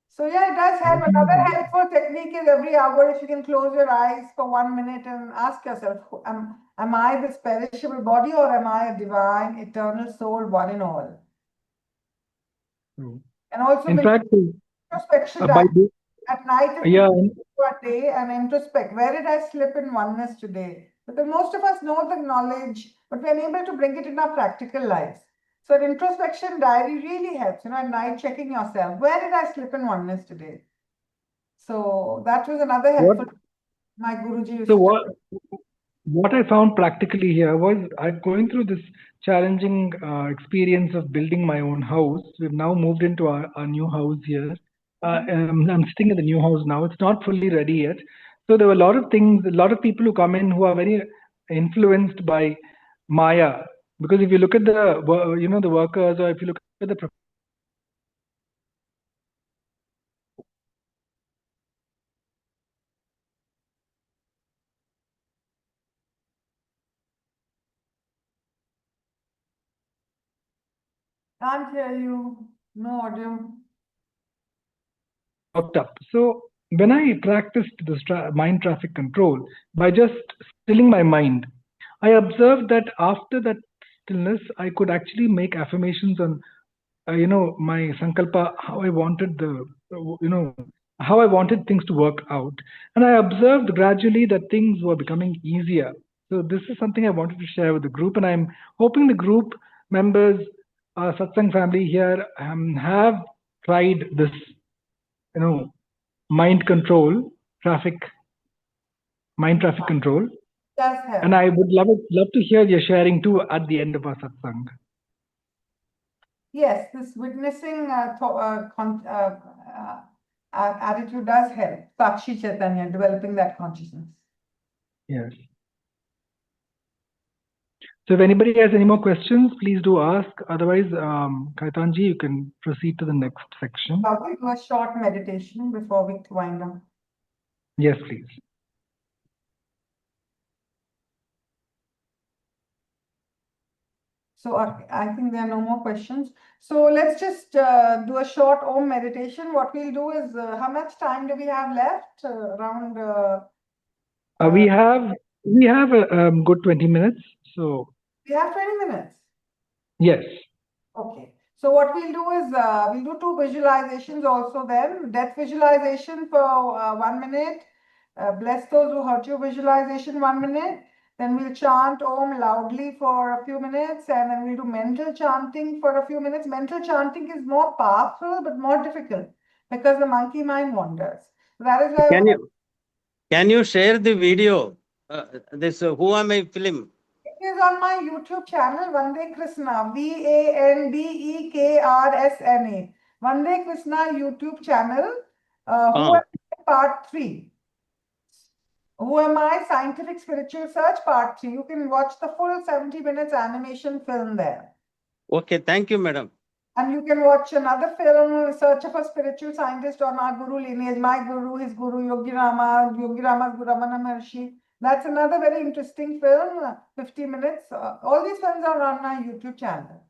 So yeah, it does help. Another helpful technique is every hour, if you can close your eyes for 1 minute and ask yourself, am I this perishable body or am I a divine, eternal soul, one and all? And also In fact, introspection by at night, if yeah, you do a day and introspect, where did I slip in oneness today? Because most of us know the knowledge, but we're unable to bring it in our practical lives. So an introspection diary really helps, at night checking yourself. Where did I slip in oneness today? So that was another helpful. My Guruji used so to what I found practically here was I'm going through this challenging experience of building my own house. We've now moved into our new house here. I'm sitting in the new house now. It's not fully ready yet. So there were a lot of things, a lot of people who come in who are very influenced by Maya. Because if you look at the workers, or if you look at the Can't hear you. No audio. worked up. So when I practiced this mind traffic control by just stilling my mind, I observed that after that stillness, I could actually make affirmations on, my sankalpa, how I wanted how I wanted things to work out. And I observed gradually that things were becoming easier. So this is something I wanted to share with the group, and I'm hoping the group members, satsang family here, have tried this, mind control, mind traffic control. Does help. And I would love to hear your sharing too at the end of our satsang. Yes, this witnessing attitude does help Sakshi Chaitanya developing that consciousness. Yes. So if anybody has any more questions, please do ask. Otherwise, Khaitanji, you can proceed to the next section. We'll do a short meditation before we wind up. Yes, please. So I think there are no more questions. So let's just do a short Om meditation. What we'll do is, how much time do we have left? Around. We have a good 20 minutes. So We have 20 minutes. yes. Okay. So what we'll do is we'll do 2 visualizations also then. Death visualization for 1 minute. Bless those who hurt you visualization 1 minute. Then we'll chant Om loudly for a few minutes, and then we'll do mental chanting for a few minutes. Mental chanting is more powerful but more difficult because the monkey mind wanders. That is why Can you share the video? This Who Am I film? it is on my YouTube channel, Vande Krishna, VANDEKRSNA. Vande Krishna YouTube channel, Who Am I, Part 3. Who Am I? Scientific Spiritual Search Part 3. You can watch the full 70 minutes animation film there. Okay, thank you, madam. And you can watch another film, Search of a Spiritual Scientist on our Guru lineage, my Guru, his Guru, Yogi Rama's Guru Ramana Maharshi. That's another very interesting film, 50 minutes. All these films are on my YouTube channel.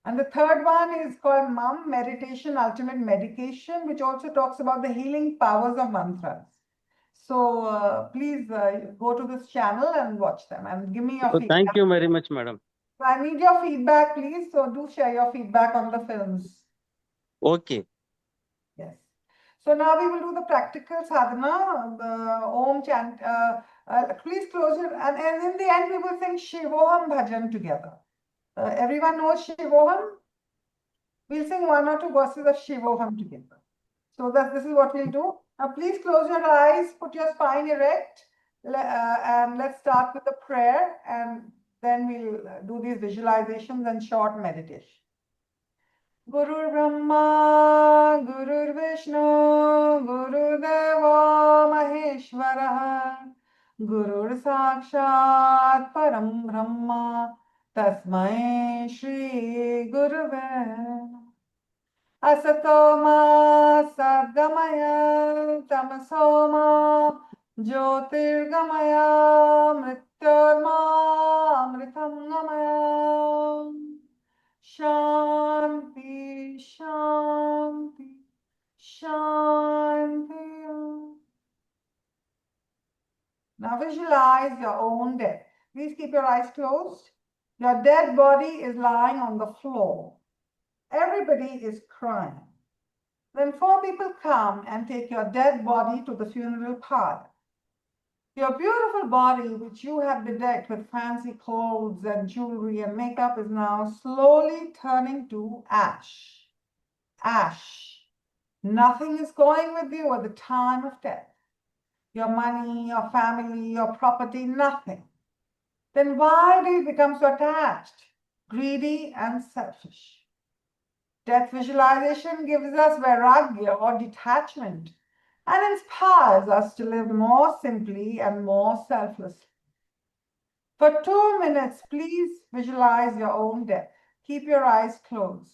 And the third one is called Mum, Meditation, Ultimate Medication, which also talks about the healing powers of mantras. So please go to this channel and watch them and give me your feedback. Thank you very much, madam. So I need your feedback, please. So do share your feedback on the films. Okay. Yes. So now we will do the practical sadhana, the Om chant. Please close it. And in the end, we will sing Shivoham Bhajan together. Everyone knows Shivoham? We'll sing 1 or 2 verses of Shivoham together. So this is what we'll do. Now please close your eyes, put your spine erect, and let's start with the prayer, and then we'll do these visualizations and short meditation. Guru Brahma, Guru Vishnu, Guru Deva Maheshwara, Guru Sakshat Param Brahma, Tasmai Shri Guruve. Asatoma Sadgamaya Tamasoma Jyotirgamaya Mrityarma Amritam Gamaya. Shanti, Shanti, Shanti. Now visualize your own death. Please keep your eyes closed. Your dead body is lying on the floor. Everybody is crying. Then 4 people come and take your dead body to the funeral pyre. Your beautiful body, which you have bedecked with fancy clothes and jewelry and makeup, is now slowly turning to ash. Ash. Nothing is going with you at the time of death. Your money, your family, your property, nothing. Then why do you become so attached, greedy, and selfish? Death visualization gives us vairagya or detachment and inspires us to live more simply and more selflessly. For 2 minutes, please visualize your own death. Keep your eyes closed.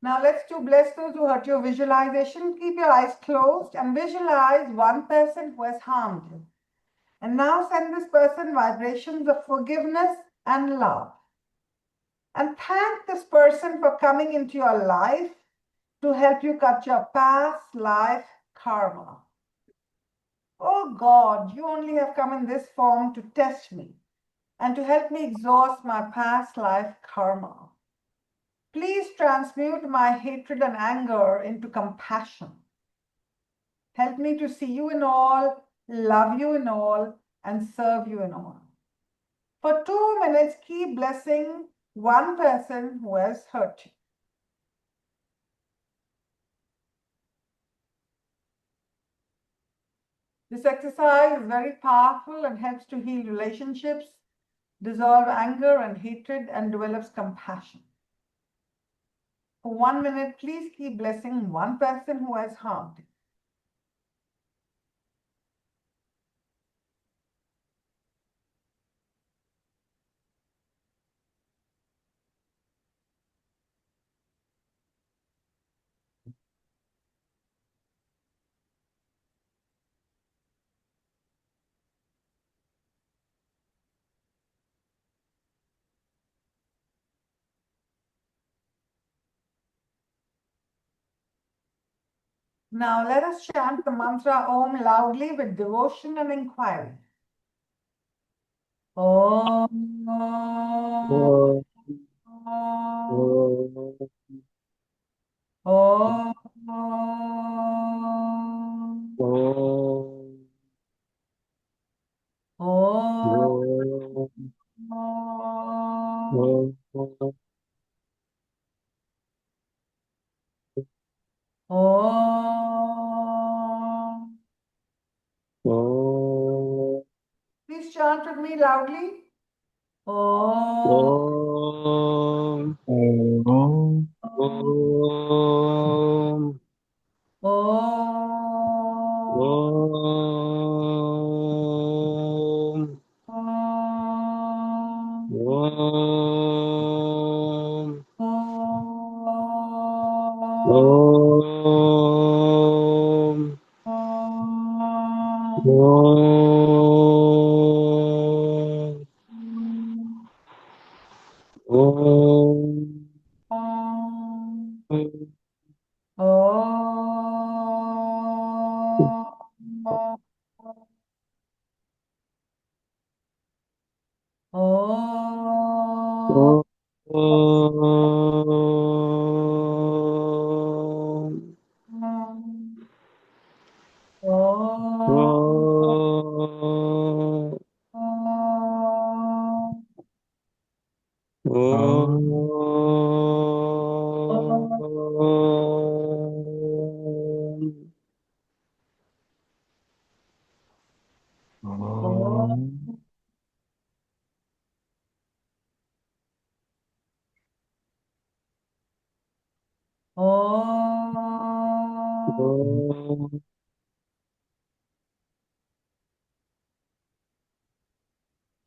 Now let's bless those who hurt you. Visualization. Keep your eyes closed and visualize one person who has harmed you. And now send this person vibrations of forgiveness and love. And thank this person for coming into your life to help you cut your past life karma. Oh God, you only have come in this form to test me and to help me exhaust my past life karma. Please transmute my hatred and anger into compassion. Help me to see you in all, love you in all, and serve you in all. For 2 minutes, keep blessing one person who has hurt you. This exercise is very powerful and helps to heal relationships, dissolve anger and hatred, and develops compassion. For 1 minute, please keep blessing one person who has harmed you. Now let us chant the mantra Om loudly with devotion and inquiry. Om. Oh, Om. oh, Om. oh, oh, Om. oh, Please chant with me loudly. Om. oh, Om. oh, Om. Om. Om. Om. Om. Om. Om. Om. Om. Om. Om. Om. Om.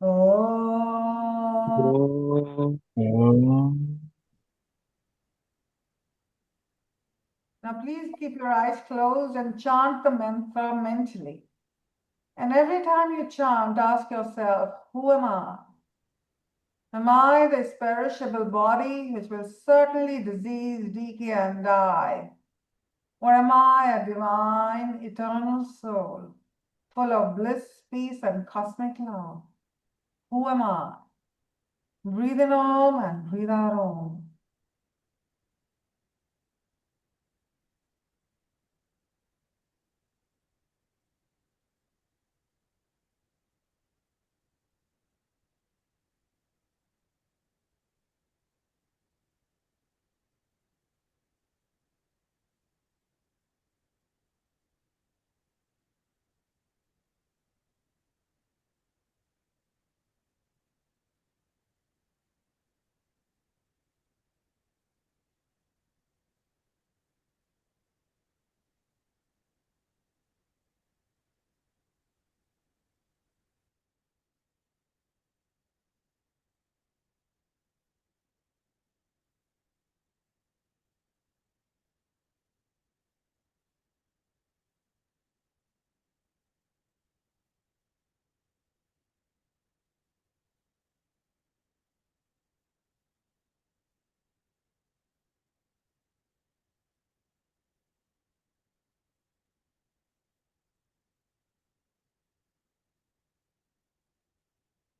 Om. Om. Om. Now please keep your eyes closed and chant the mantra mentally. And every time you chant, ask yourself, who am I? Am I this perishable body which will certainly disease, decay, and die? Or am I a divine, eternal soul, full of bliss, peace, and cosmic love? Who am I? Breathe in Om and breathe out Om.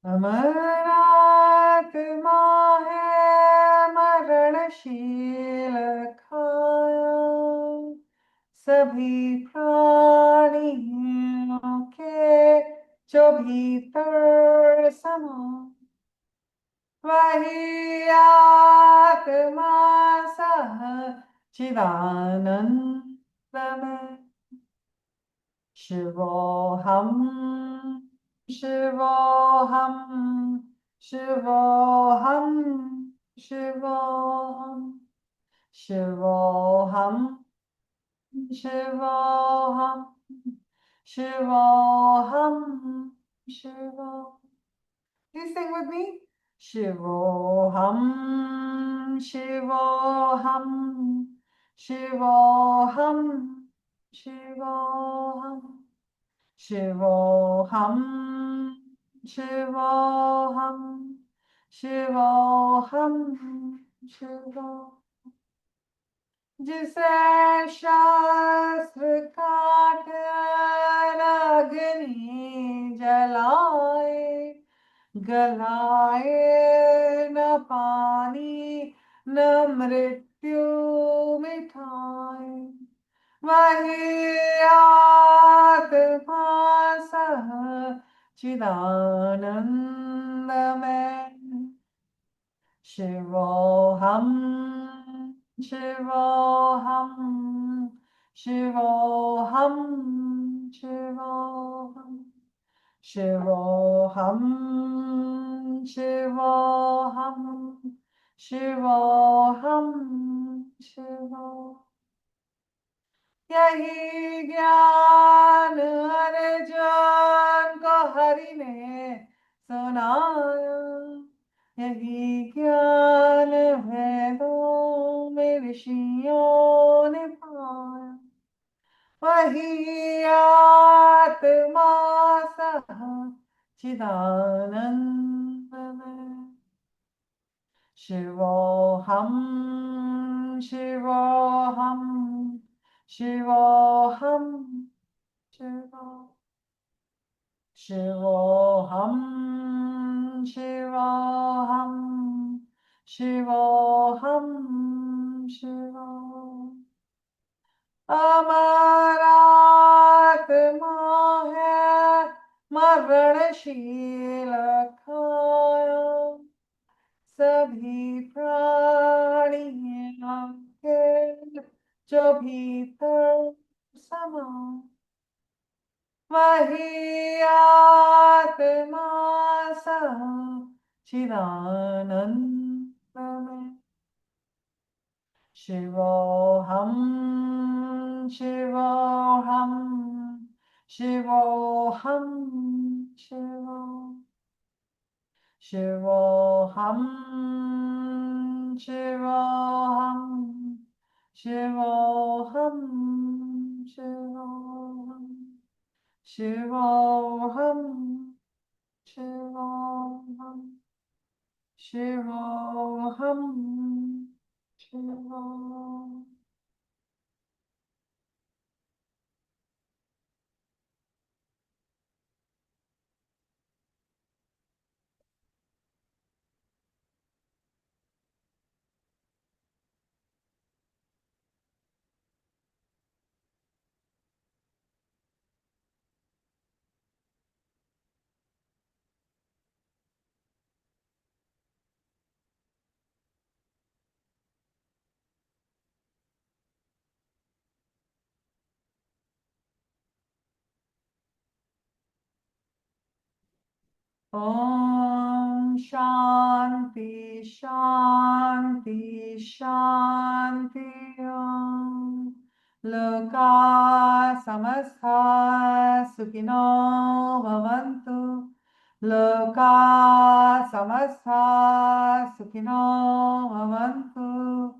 अमरात्मा है मरणशील खाया सभी प्राणियों के जो भीतर समा वही आत्मा सह चिदानंद में शिवोहम शिवोहम शिवोहम शिवोहम शिवोहम शिवोहम शिवोहम शिवोहम. Please sing with me. Shivoham, Shivoham, Shivoham, Shivoham, Shivoham, Shivoham, Shivoham, Shivoham. जिसे शास्त्र काट अग्नि जलाए गलाए न पानी न मृत्यु मिठाए वही आत्मा सह चिदानंद में शिवोहम शिवोहम शिवोहम शिवोहम शिवोहम शिवोहम शिवोहम शिवोहम. यही ज्ञान अर्जुन को हरि ने सुनाया यही ज्ञान वेदों में ऋषियों ने पाया वही आत्मा सह चिदानंद में शिवोहम शिवोहम शिवोहम शिवोहम शिवोहम शिवोहम शिवोहम. अमरात्मा है मरणशील खाया सभी प्राणियों के जो भीतर समा वही आत्मा सह चिदानंद में शिवोहम शिवोहम शिवोहम शिवोहम शिवोहम शिवोहम शिवोहम शिवोहम शिवोहम शिवोहम शिवोहम. Om Shanti Shanti Shanti Om Loka Samastha Sukhino Bhavantu Loka Samastha Sukhino Bhavantu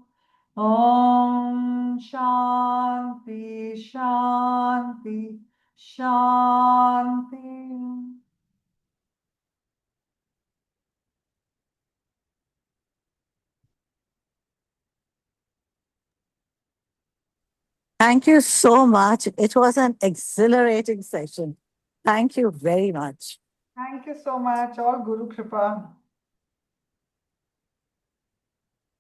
Om Shanti Shanti Shanti. Thank you so much. It was an exhilarating session. Thank you very much. Thank you so much. All Guru Kripa.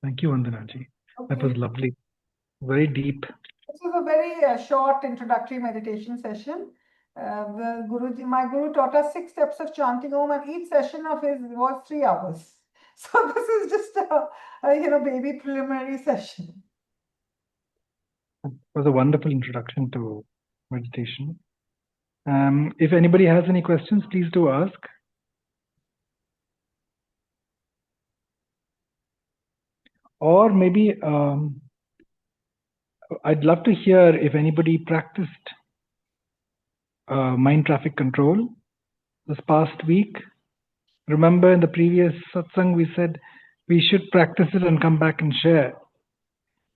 Thank you, Vandanaji. That Okay. was lovely. Very deep. This was a very short introductory meditation session. My Guru taught us 6 steps of chanting Om, and each session of his was 3 hours. So this is just a baby preliminary session. It was a wonderful introduction to meditation. If anybody has any questions, please do ask. Or maybe I'd love to hear if anybody practiced mind traffic control this past week. Remember in the previous satsang we said we should practice it and come back and share.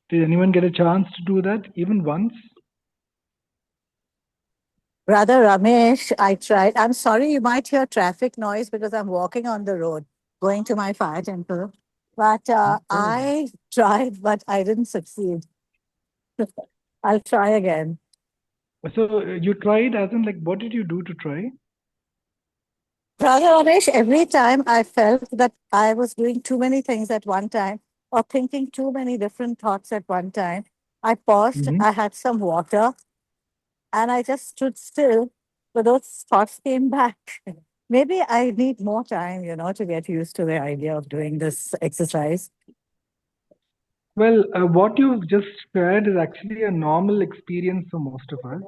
Did anyone get a chance to do that even once? Brother Ramesh, I tried. I'm sorry you might hear traffic noise because I'm walking on the road going to my fire temple. But I tried, but I didn't succeed. I'll try again. So you tried, as in, like, what did you do to try? Brother Ramesh, every time I felt that I was doing too many things at one time or thinking too many different thoughts at one time, I paused, I had some water, and I just stood still, but those thoughts came back. Maybe I need more time, to get used to the idea of doing this exercise. Well, what you've just shared is actually a normal experience for most of us.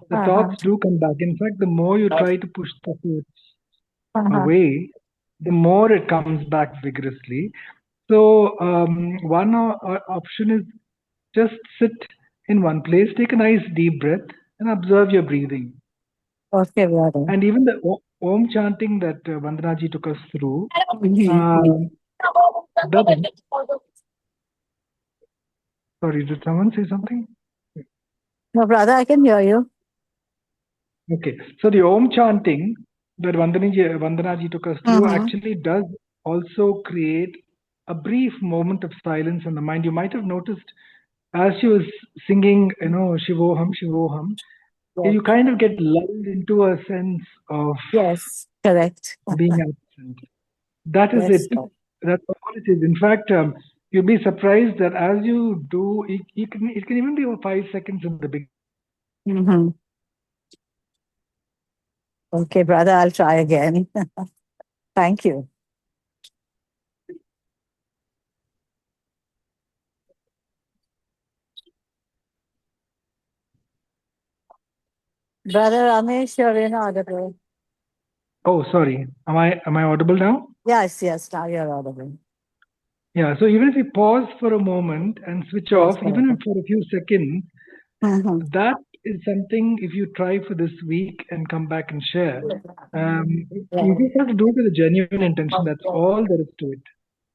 The thoughts do come back. In fact, the more you try to push the thoughts away, the more it comes back vigorously. So one option is just sit in one place, take a nice deep breath, and observe your breathing. Okay, brother. And even the Om chanting that Vandanaji took us through, sorry, did someone say something? No, brother, I can hear you. Okay, so the Om chanting that Vandanaji took us through actually does also create a brief moment of silence in the mind. You might have noticed as she was singing, Shivoham, Shivoham, you kind of get lulled into a sense of correct being absent. That is it. That's all it is. In fact, you'll be surprised that as you do, it can even be over 5 seconds in the beginning. Okay, brother, I'll try again. Thank you. Brother Ramesh, you're inaudible. Oh, sorry. Am I audible now? Yes, now you're audible. Yeah, so even if you pause for a moment and switch off, even for a few seconds, that is something, if you try for this week and come back and share, you just have to do it with a genuine intention. That's all there is to it.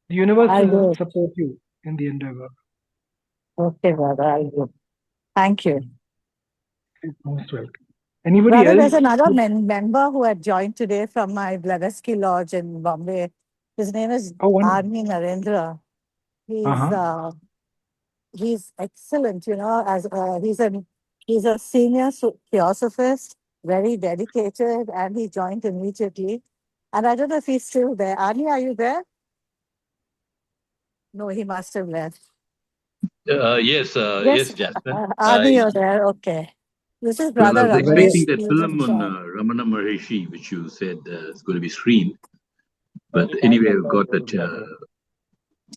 The universe will support you in the endeavor. Okay, brother, I'll do. Thank you. Most welcome. Anybody brother, else? There's another member who had joined today from my Blavatsky Lodge in Bombay. His name is Arni Narendra. He's excellent, as he's a senior theosophist, very dedicated, and he joined immediately. And I don't know if he's still there. Arni, are you there? No, he must have left. Yes, Jasmine. Arni, you're there. Okay. This is Well, Brother I was expecting that Ramesh. film on Ramana Maharishi, which you said is going to be screened. But anyway, I've got that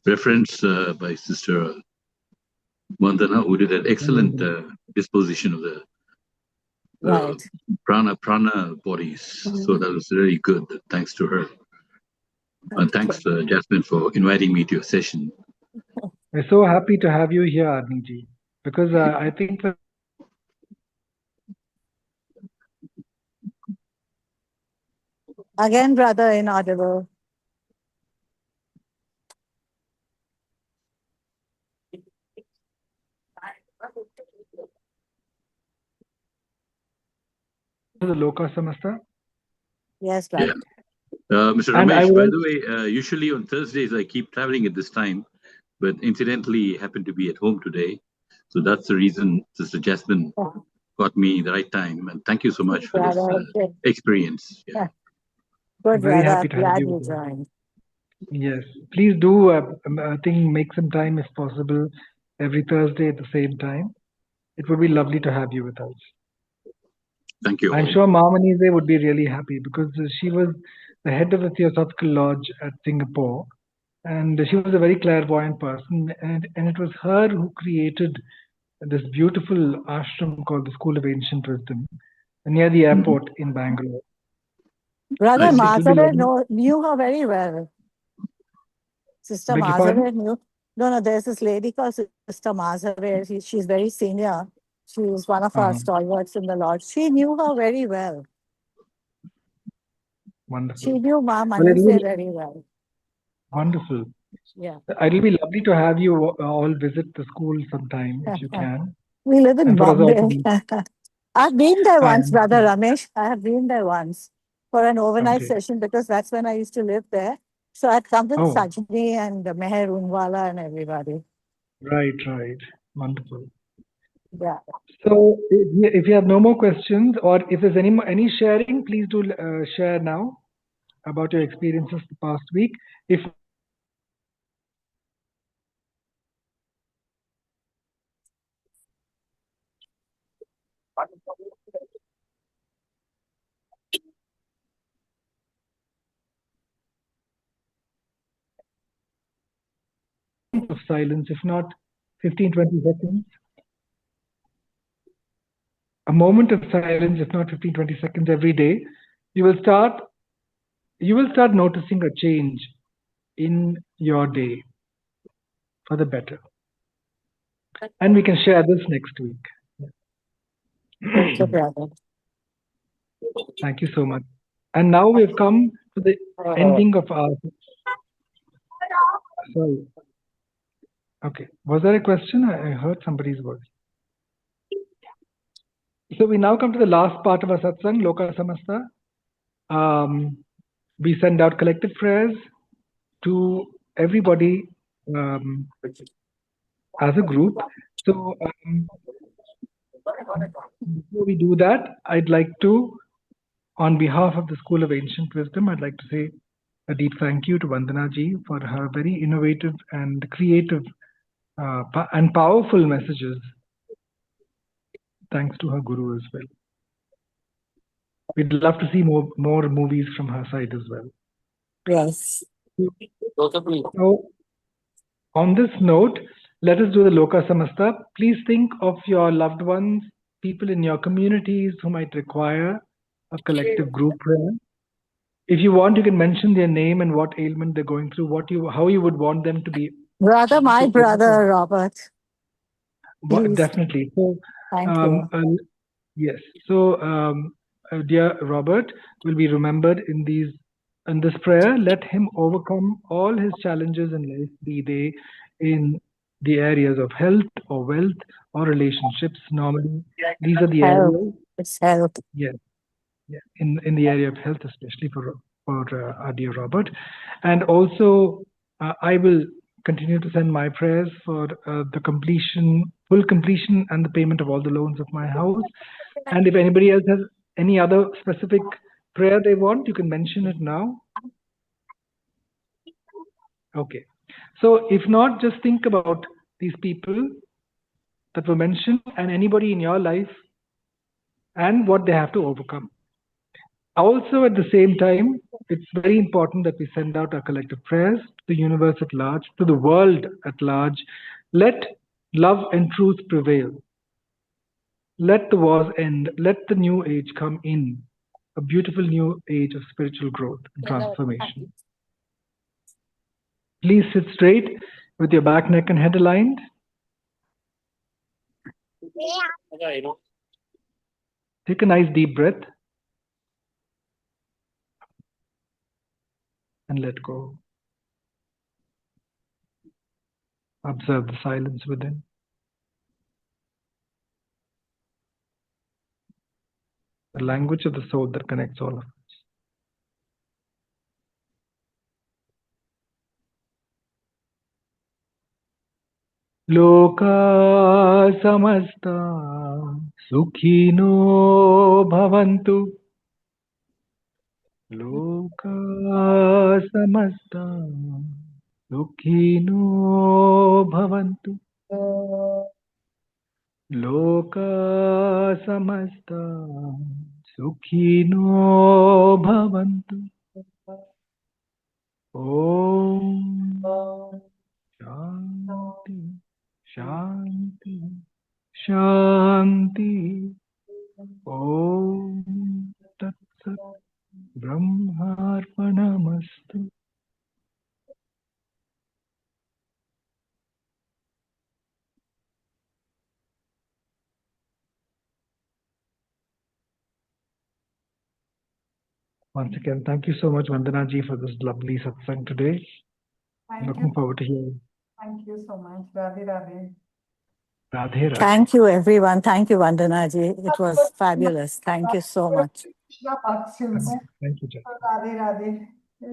reference by Sister Vandana, who did an excellent disposition of the prana bodies. So that was really good. Thanks to her. And thanks, Jasmine, for inviting me to your session. We're so happy to have you here, Arniji, because I think that Again, brother inaudible. the Loka Samasta. Yes, brother. Mr. Ramesh, by the way, usually on Thursdays I keep traveling at this time, but incidentally happened to be at home today. So that's the reason Sister Jasmine got me the right time. And thank you so much for this experience. Yeah. I'm Good, very brother. happy I'm to have glad you you with us. joined. Yes, please do. I think make some time if possible every Thursday at the same time. It would be lovely to have you with us. Thank you. I'm sure Mamanise would be really happy because she was the head of the Theosophical Lodge at Singapore, and she was a very clairvoyant person, and it was her who created this beautiful ashram called the School of Ancient Wisdom near the airport in Bangalore. Brother It will be Mazare lovely. knew her very well. Sister Beg your pardon? Mazare knew. No, there's this lady called Sister Mazare. She's very senior. She's one of our stalwarts in the lodge. She knew her very well. Wonderful. She knew Ma Well, it will Manise be very well. wonderful. Yeah. It will be lovely to have you all visit the school sometime if you can. We live in And for us all to Bombay. meet. I've been there once, And Brother Ramesh. I have been there once for an overnight okay. session because that's when I used to live there. So I'd come with Oh, Sajni and Meher Unwala and everybody. right. Wonderful. Yeah. So if you have no more questions or if there's any sharing, please do share now about your experiences the past week. If of silence, if not 15, 20 seconds, a moment of silence, if not 15, 20 seconds every day, you will start noticing a change in your day for the better. And we can share this next week. Thank you, brother. Thank you so much. And now we've come to the ending of our. Sorry. Okay. Was there a question? I heard somebody's voice. So we now come to the last part of our satsang, Loka Samasta. We send out collective prayers to everybody as a group. So before we do that, I'd like to, on behalf of the School of Ancient Wisdom, I'd like to say a deep thank you to Vandana ji for her very innovative and creative and powerful messages. Thanks to her guru as well. We'd love to see more movies from her side as well. Yes. So, on this note, let us do the Loka Samasta. Please think of your loved ones, people in your communities who might require a collective group prayer. If you want, you can mention their name and what ailment they're going through, how you would want them to be. Brother, my brother, Robert. Please. Definitely. So, thank you. Yes. So, dear Robert will be remembered in this prayer. Let him overcome all his challenges in life, be they in the areas of health or wealth or relationships. Normally, these are the areas. It's health. Yes. Yeah. In the area of health, especially for our dear Robert, and also I will continue to send my prayers for the full completion and the payment of all the loans of my house. And if anybody else has any other specific prayer they want, you can mention it now. Okay. So if not, just think about these people that were mentioned and anybody in your life and what they have to overcome. Also, at the same time, it's very important that we send out our collective prayers to the universe at large, to the world at large. Let love and truth prevail. Let the wars end. Let the new age come in. A beautiful new age of spiritual growth and transformation. Please sit straight with your back, neck, and head aligned. Take a nice deep breath. And let go. Observe the silence within. The language of the soul that connects all of us. Loka samasta sukhino bhavantu लोका समस्ता सुखिनो भवन्तु लोका समस्ता सुखिनो भवन्तु ॐ शान्ति शान्ति शान्ति ॐ तत्सत् ब्रह्मार्पणमस्तु Once again, thank you so much, Vandana ji, for this lovely satsang today. Thank Looking you. forward to hearing. Thank you so much. Radhe Radhe. Radhe Radhe. Thank you, everyone. Thank you, Vandana ji. It was fabulous. Thank you so much. Thank you, Jack. Radhe Radhe.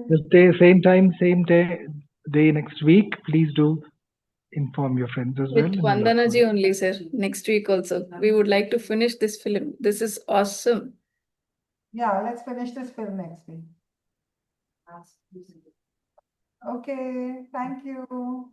This day, same time, same day next week. Please do inform your friends as well. With and Vandana ji only, sir. Next week also. We would like to finish this film. This is awesome. Yeah, let's finish this film next week. Okay, thank you.